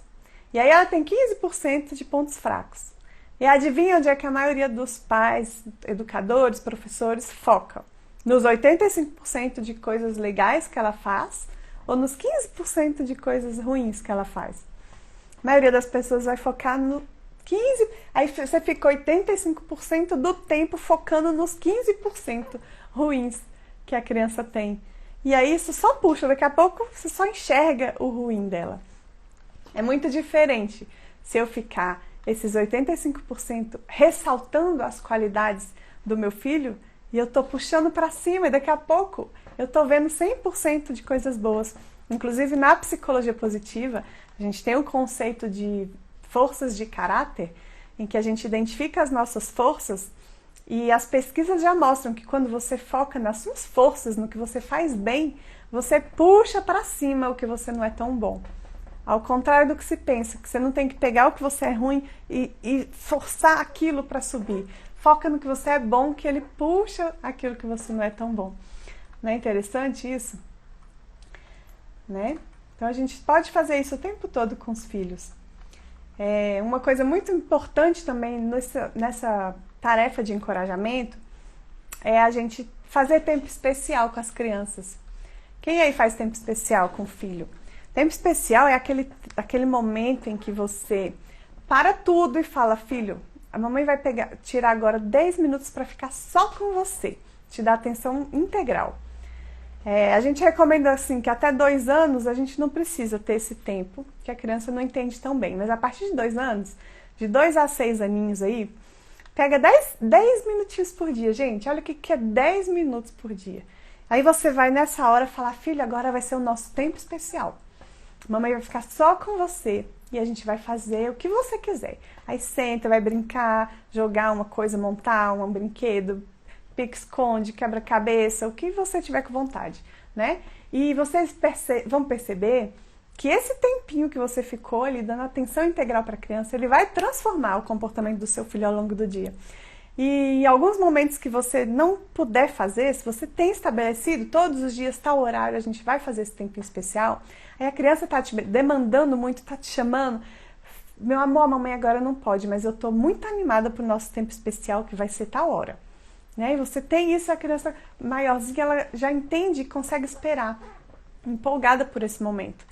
E aí ela tem 15% de pontos fracos. E adivinha onde é que a maioria dos pais, educadores, professores foca? Nos 85% de coisas legais que ela faz ou nos 15% de coisas ruins que ela faz? A maioria das pessoas vai focar no 15%, aí você fica 85% do tempo focando nos 15% ruins que a criança tem. E aí isso só puxa, daqui a pouco você só enxerga o ruim dela. É muito diferente se eu ficar esses 85% ressaltando as qualidades do meu filho e eu tô puxando para cima e daqui a pouco eu tô vendo 100% de coisas boas. Inclusive na psicologia positiva, a gente tem um conceito de forças de caráter, em que a gente identifica as nossas forças. E as pesquisas já mostram que quando você foca nas suas forças, no que você faz bem, você puxa para cima o que você não é tão bom. Ao contrário do que se pensa, que você não tem que pegar o que você é ruim e forçar aquilo para subir. Foca no que você é bom, que ele puxa aquilo que você não é tão bom. Não é interessante isso? Né? Então a gente pode fazer isso o tempo todo com os filhos. Uma coisa muito importante também nessa tarefa de encorajamento é a gente fazer tempo especial com as crianças. Quem aí faz tempo especial com o filho? Tempo especial é aquele momento em que você para tudo e fala, filho, a mamãe vai tirar agora 10 minutos para ficar só com você, te dar atenção integral. A gente recomenda assim que até 2 anos a gente não precisa ter esse tempo, que a criança não entende tão bem. Mas a partir de 2 anos, de 2 a 6 aninhos aí, pega 10 minutinhos por dia. Gente, olha o que é 10 minutos por dia. Aí você vai nessa hora falar, filho, agora vai ser o nosso tempo especial. Mamãe vai ficar só com você e a gente vai fazer o que você quiser. Aí senta, vai brincar, jogar uma coisa, montar um brinquedo, pique-esconde, quebra-cabeça, o que você tiver com vontade, né? E vocês vão perceber que esse tempinho que você ficou ali dando atenção integral para a criança, ele vai transformar o comportamento do seu filho ao longo do dia. E em alguns momentos que você não puder fazer, se você tem estabelecido todos os dias, tal horário, a gente vai fazer esse tempinho especial, aí a criança está te demandando muito, está te chamando, meu amor, a mamãe agora não pode, mas eu estou muito animada para o nosso tempo especial que vai ser tal hora. Né? E você tem isso, a criança maiorzinha, ela já entende e consegue esperar, empolgada por esse momento.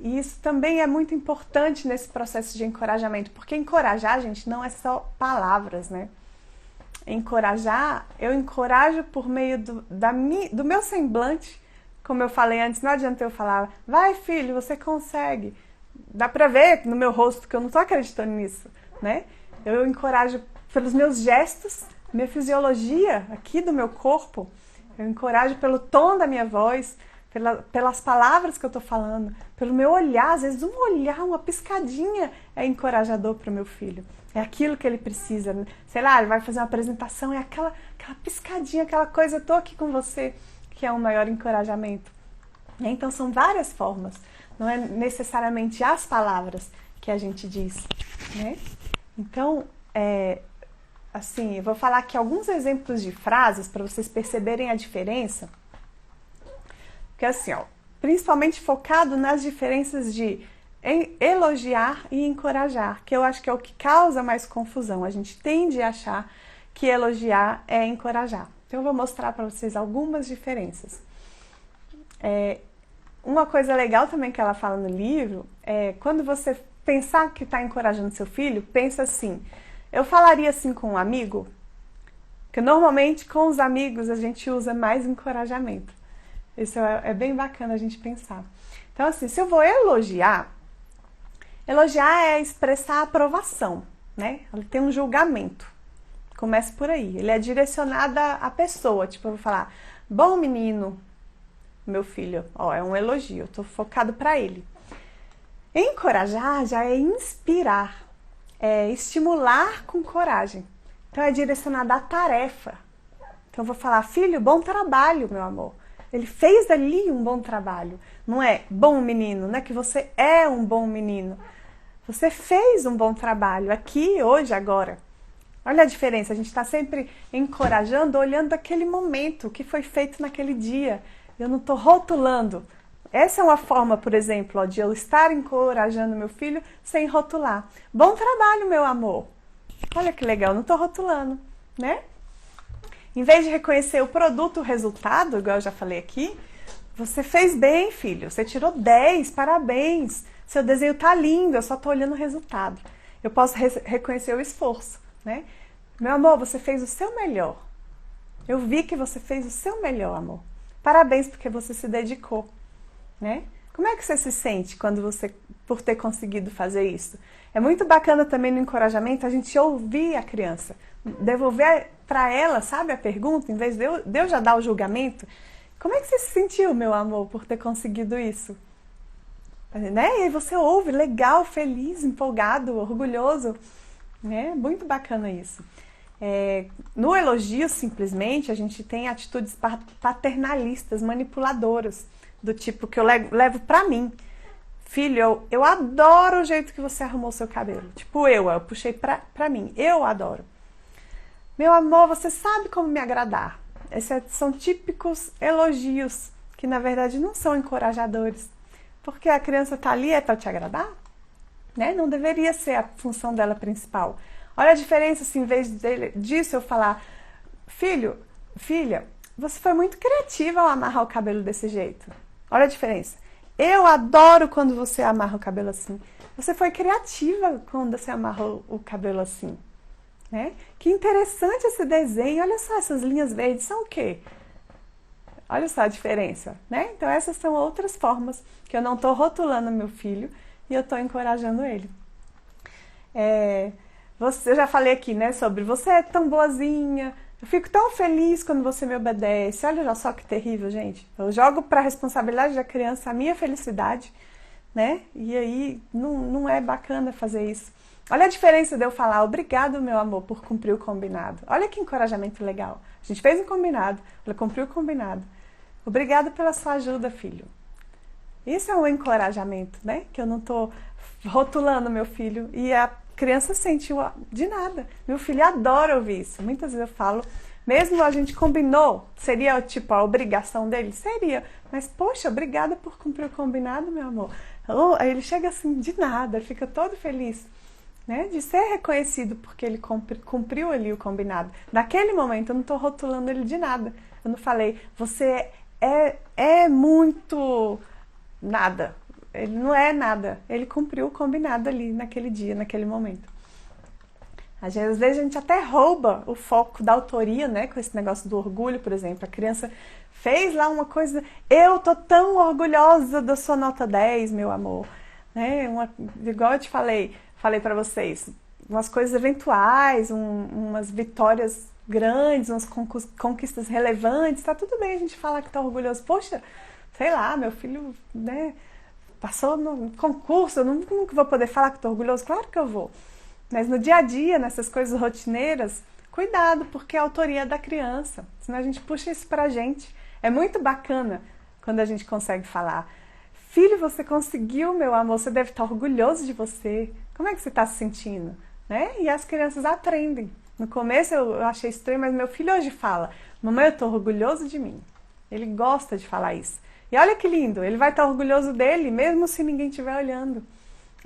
E isso também é muito importante nesse processo de encorajamento, porque encorajar, gente, não é só palavras, né? Encorajar, eu encorajo por meio do meu semblante, como eu falei antes, não adianta eu falar, vai filho, você consegue. Dá pra ver no meu rosto que eu não tô acreditando nisso, né? Eu encorajo pelos meus gestos, minha fisiologia aqui do meu corpo, eu encorajo pelo tom da minha voz, pelas palavras que eu tô falando, pelo meu olhar, às vezes um olhar, uma piscadinha é encorajador para o meu filho. É aquilo que ele precisa, sei lá, ele vai fazer uma apresentação, é aquela piscadinha, aquela coisa, eu tô aqui com você, que é um maior encorajamento. Então são várias formas, não é necessariamente as palavras que a gente diz, né? Então, assim, eu vou falar aqui alguns exemplos de frases para vocês perceberem a diferença. Porque assim, ó, principalmente focado nas diferenças de elogiar e encorajar, que eu acho que é o que causa mais confusão. A gente tende a achar que elogiar é encorajar. Então eu vou mostrar para vocês algumas diferenças. Uma coisa legal também que ela fala no livro é quando você pensar que está encorajando seu filho, pensa assim, eu falaria assim com um amigo? Porque normalmente com os amigos a gente usa mais encorajamento. Isso é bem bacana a gente pensar. Então assim, se eu vou elogiar é expressar aprovação, né? Ele tem um julgamento. Começa por aí. Ele é direcionado à pessoa. Tipo, eu vou falar, bom menino, meu filho. Ó, é um elogio, eu tô focado para ele. Encorajar já é inspirar, é estimular com coragem. Então é direcionado à tarefa. Então eu vou falar, filho, bom trabalho, meu amor. Ele fez ali um bom trabalho. Não é bom menino, não é que você é um bom menino. Você fez um bom trabalho aqui, hoje, agora. Olha a diferença, a gente está sempre encorajando, olhando aquele momento, o que foi feito naquele dia. Eu não estou rotulando. Essa é uma forma, por exemplo, de eu estar encorajando meu filho sem rotular. Bom trabalho, meu amor. Olha que legal, não estou rotulando, né? Em vez de reconhecer o produto, o resultado, igual eu já falei aqui, você fez bem, filho. Você tirou 10, parabéns. Seu desenho tá lindo, eu só tô olhando o resultado. Eu posso reconhecer o esforço, né? Meu amor, você fez o seu melhor. Eu vi que você fez o seu melhor, amor. Parabéns porque você se dedicou, né? Como é que você se sente por ter conseguido fazer isso? É muito bacana também no encorajamento a gente ouvir a criança, devolver para ela, sabe, a pergunta, em vez de eu já dar o julgamento. Como é que você se sentiu, meu amor, por ter conseguido isso? Né? E aí você ouve, legal, feliz, empolgado, orgulhoso, né? Muito bacana isso. No elogio, simplesmente, a gente tem atitudes paternalistas, manipuladoras, do tipo que eu levo pra mim. Filho, eu adoro o jeito que você arrumou seu cabelo. Tipo eu puxei pra mim, eu adoro. Meu amor, você sabe como me agradar. Esses são típicos elogios, que na verdade não são encorajadores. Porque a criança tá ali para te agradar, né? Não deveria ser a função dela principal. Olha a diferença se em vez disso eu falar, filho, filha, você foi muito criativa ao amarrar o cabelo desse jeito. Olha a diferença. Eu adoro quando você amarra o cabelo assim. Você foi criativa quando você amarrou o cabelo assim, né? Que interessante esse desenho. Olha só, essas linhas verdes são o quê? Olha só a diferença, né? Então essas são outras formas que eu não estou rotulando meu filho e eu estou encorajando ele. Eu já falei aqui, né, sobre você é tão boazinha, eu fico tão feliz quando você me obedece. Olha só que terrível, gente. Eu jogo para a responsabilidade da criança a minha felicidade, né? E aí não é bacana fazer isso. Olha a diferença de eu falar, obrigado, meu amor, por cumprir o combinado. Olha que encorajamento legal. A gente fez um combinado, ela cumpriu o combinado. Obrigado pela sua ajuda, filho. Isso é um encorajamento, né? Que eu não estou rotulando meu filho e a criança sente de nada. Meu filho adora ouvir isso. Muitas vezes eu falo, mesmo a gente combinou, seria tipo a obrigação dele? Seria. Mas, poxa, obrigada por cumprir o combinado, meu amor. Aí ele chega assim, de nada, fica todo feliz, né? De ser reconhecido porque ele cumpriu ali o combinado. Naquele momento eu não estou rotulando ele de nada. Eu não falei, você é muito nada. Ele não é nada. Ele cumpriu o combinado ali naquele dia, naquele momento. Às vezes a gente até rouba o foco da autoria, né? Com esse negócio do orgulho, por exemplo. A criança fez lá uma coisa, eu tô tão orgulhosa da sua nota 10, meu amor. Né? Igual eu te falei para vocês, umas coisas eventuais, umas vitórias grandes, umas conquistas relevantes, tá tudo bem a gente falar que tá orgulhoso. Poxa, sei lá, meu filho, né, passou no concurso, eu nunca vou poder falar que tô orgulhoso. Claro que eu vou. Mas no dia a dia, nessas coisas rotineiras, cuidado, porque é a autoria da criança. Senão a gente puxa isso pra gente. É muito bacana quando a gente consegue falar, filho, você conseguiu, meu amor, você deve estar orgulhoso de você. Como é que você está se sentindo? né? E as crianças aprendem. No começo eu achei estranho, mas meu filho hoje fala: mamãe, eu tô orgulhoso de mim. Ele gosta de falar isso. E olha que lindo, ele vai estar orgulhoso dele, mesmo se ninguém estiver olhando.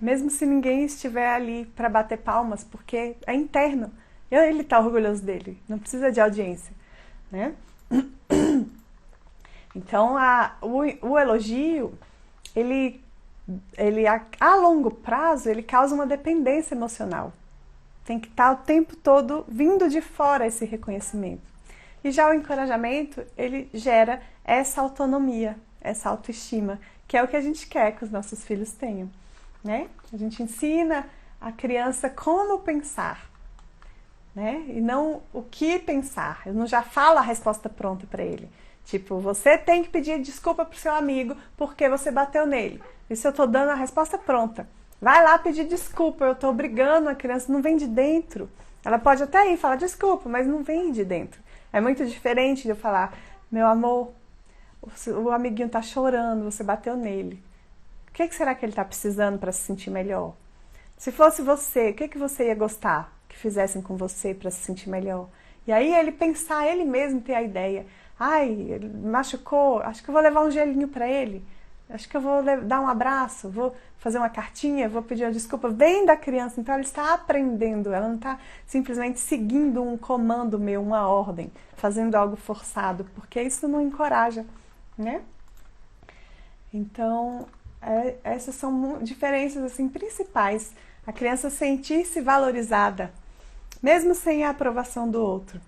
Mesmo se ninguém estiver ali para bater palmas, porque é interno. Ele está orgulhoso dele, não precisa de audiência, né? Então, o elogio, ele a longo prazo, ele causa uma dependência emocional. Tem que estar o tempo todo vindo de fora esse reconhecimento. E já o encorajamento, ele gera essa autonomia, essa autoestima, que é o que a gente quer que os nossos filhos tenham, né? A gente ensina a criança como pensar, né? E não o que pensar. Eu não já falo a resposta pronta para ele. Tipo, você tem que pedir desculpa pro seu amigo porque você bateu nele. Isso eu tô dando a resposta pronta. Vai lá pedir desculpa, eu tô obrigando a criança, não vem de dentro. Ela pode até ir falar desculpa, mas não vem de dentro. É muito diferente de eu falar: meu amor, o amiguinho tá chorando, você bateu nele. O que será que ele tá precisando para se sentir melhor? Se fosse você, o que você ia gostar que fizessem com você para se sentir melhor? E aí ele pensar, ele mesmo ter a ideia: ai, ele machucou, acho que eu vou levar um gelinho para ele. Acho que eu vou dar um abraço, vou fazer uma cartinha, vou pedir uma desculpa. Vem da criança, então ela está aprendendo, ela não está simplesmente seguindo um comando meu, uma ordem, fazendo algo forçado, porque isso não encoraja, né? Então, essas são diferenças assim principais. A criança sentir-se valorizada, mesmo sem a aprovação do outro.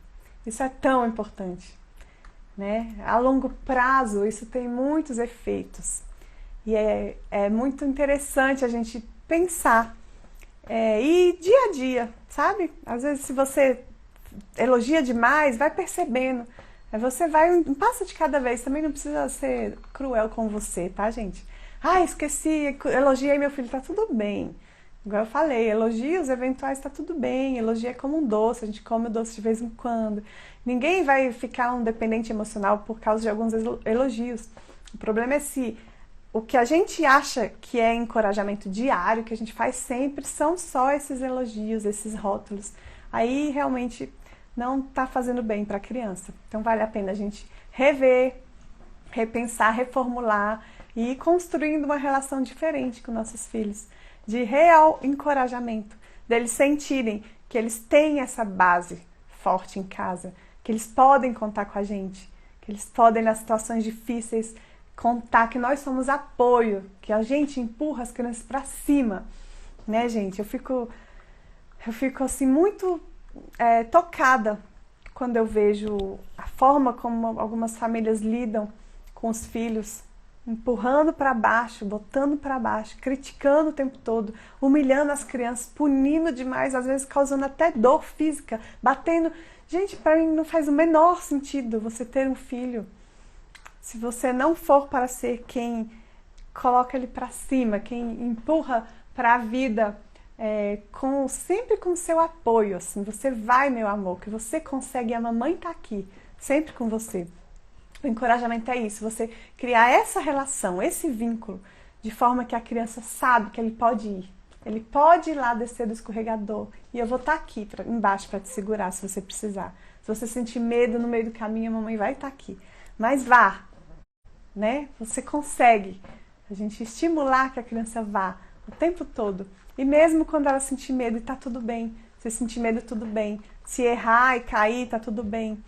Isso é tão importante, né? A longo prazo, isso tem muitos efeitos. E é muito interessante a gente pensar. E dia a dia, sabe? Às vezes, se você elogia demais, vai percebendo. Você vai um passo de cada vez. Também não precisa ser cruel com você, tá, gente? Ah, esqueci, elogiei meu filho, tá tudo bem. Igual eu falei, elogios eventuais tá tudo bem. Elogio é como um doce, a gente come o doce de vez em quando. Ninguém vai ficar um dependente emocional por causa de alguns elogios. O problema é se o que a gente acha que é encorajamento diário, que a gente faz sempre, são só esses elogios, esses rótulos. Aí realmente não está fazendo bem para a criança. Então vale a pena a gente rever, repensar, reformular e ir construindo uma relação diferente com nossos filhos, de real encorajamento, deles sentirem que eles têm essa base forte em casa, que eles podem contar com a gente, que eles podem, nas situações difíceis, contar que nós somos apoio, que a gente empurra as crianças para cima, né, gente? Eu fico assim muito tocada quando eu vejo a forma como algumas famílias lidam com os filhos, empurrando para baixo, botando para baixo, criticando o tempo todo, humilhando as crianças, punindo demais, às vezes causando até dor física, batendo. Gente, para mim não faz o menor sentido você ter um filho se você não for para ser quem coloca ele para cima, quem empurra para a vida, sempre com o seu apoio, assim, você vai, meu amor, que você consegue, a mamãe tá aqui, sempre com você. O encorajamento é isso, você criar essa relação, esse vínculo, de forma que a criança sabe que ele pode ir. Ele pode ir lá descer do escorregador e eu vou estar aqui embaixo para te segurar se você precisar. Se você sentir medo no meio do caminho, a mamãe vai estar aqui. Mas vá, né? Você consegue. A gente estimular que a criança vá o tempo todo. E mesmo quando ela sentir medo, tá tudo bem. Se sentir medo, tudo bem. Se errar e cair, tá tudo bem.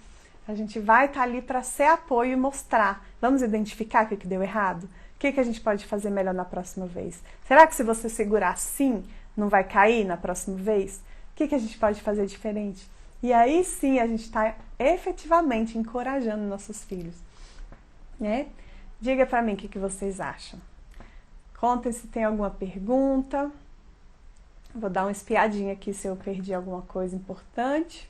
A gente vai estar ali para ser apoio e mostrar. Vamos identificar o que deu errado? O que a gente pode fazer melhor na próxima vez? Será que se você segurar assim, não vai cair na próxima vez? O que a gente pode fazer diferente? E aí sim a gente está efetivamente encorajando nossos filhos, né? Diga para mim o que vocês acham. Contem se tem alguma pergunta. Vou dar uma espiadinha aqui se eu perdi alguma coisa importante.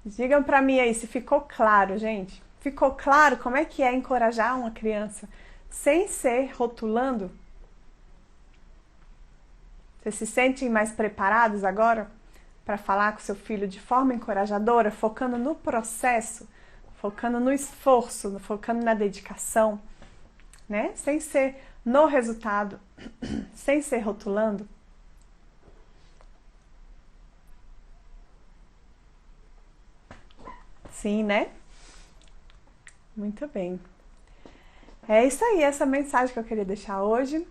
Digam para mim aí se ficou claro, gente. Ficou claro como é que é encorajar uma criança sem ser rotulando? Vocês se sentem mais preparados agora para falar com seu filho de forma encorajadora, focando no processo, focando no esforço, focando na dedicação, né? Sem ser no resultado, sem ser rotulando? Sim, né? Muito bem. É isso aí, essa mensagem que eu queria deixar hoje.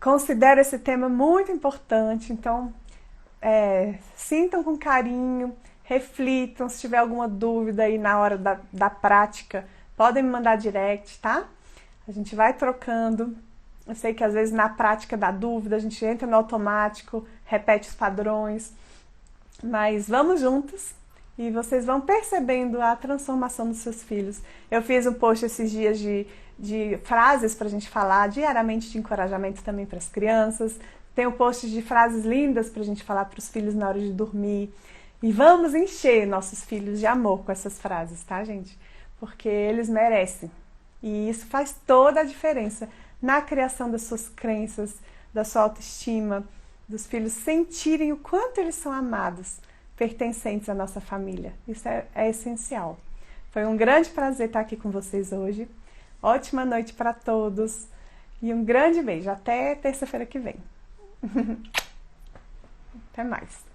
Considero esse tema muito importante, então sintam com carinho, reflitam, se tiver alguma dúvida aí na hora da prática, podem me mandar direct, tá? A gente vai trocando. Eu sei que às vezes na prática dá dúvida, a gente entra no automático, repete os padrões, mas vamos juntos e vocês vão percebendo a transformação dos seus filhos. Eu fiz um post esses dias de frases para a gente falar diariamente, de encorajamento também para as crianças. Tem um post de frases lindas para a gente falar para os filhos na hora de dormir. E vamos encher nossos filhos de amor com essas frases, tá, gente? Porque eles merecem. E isso faz toda a diferença na criação das suas crenças, da sua autoestima, dos filhos sentirem o quanto eles são amados, pertencentes à nossa família. Isso é essencial. Foi um grande prazer estar aqui com vocês hoje. Ótima noite para todos e um grande beijo. Até terça-feira que vem. Até mais.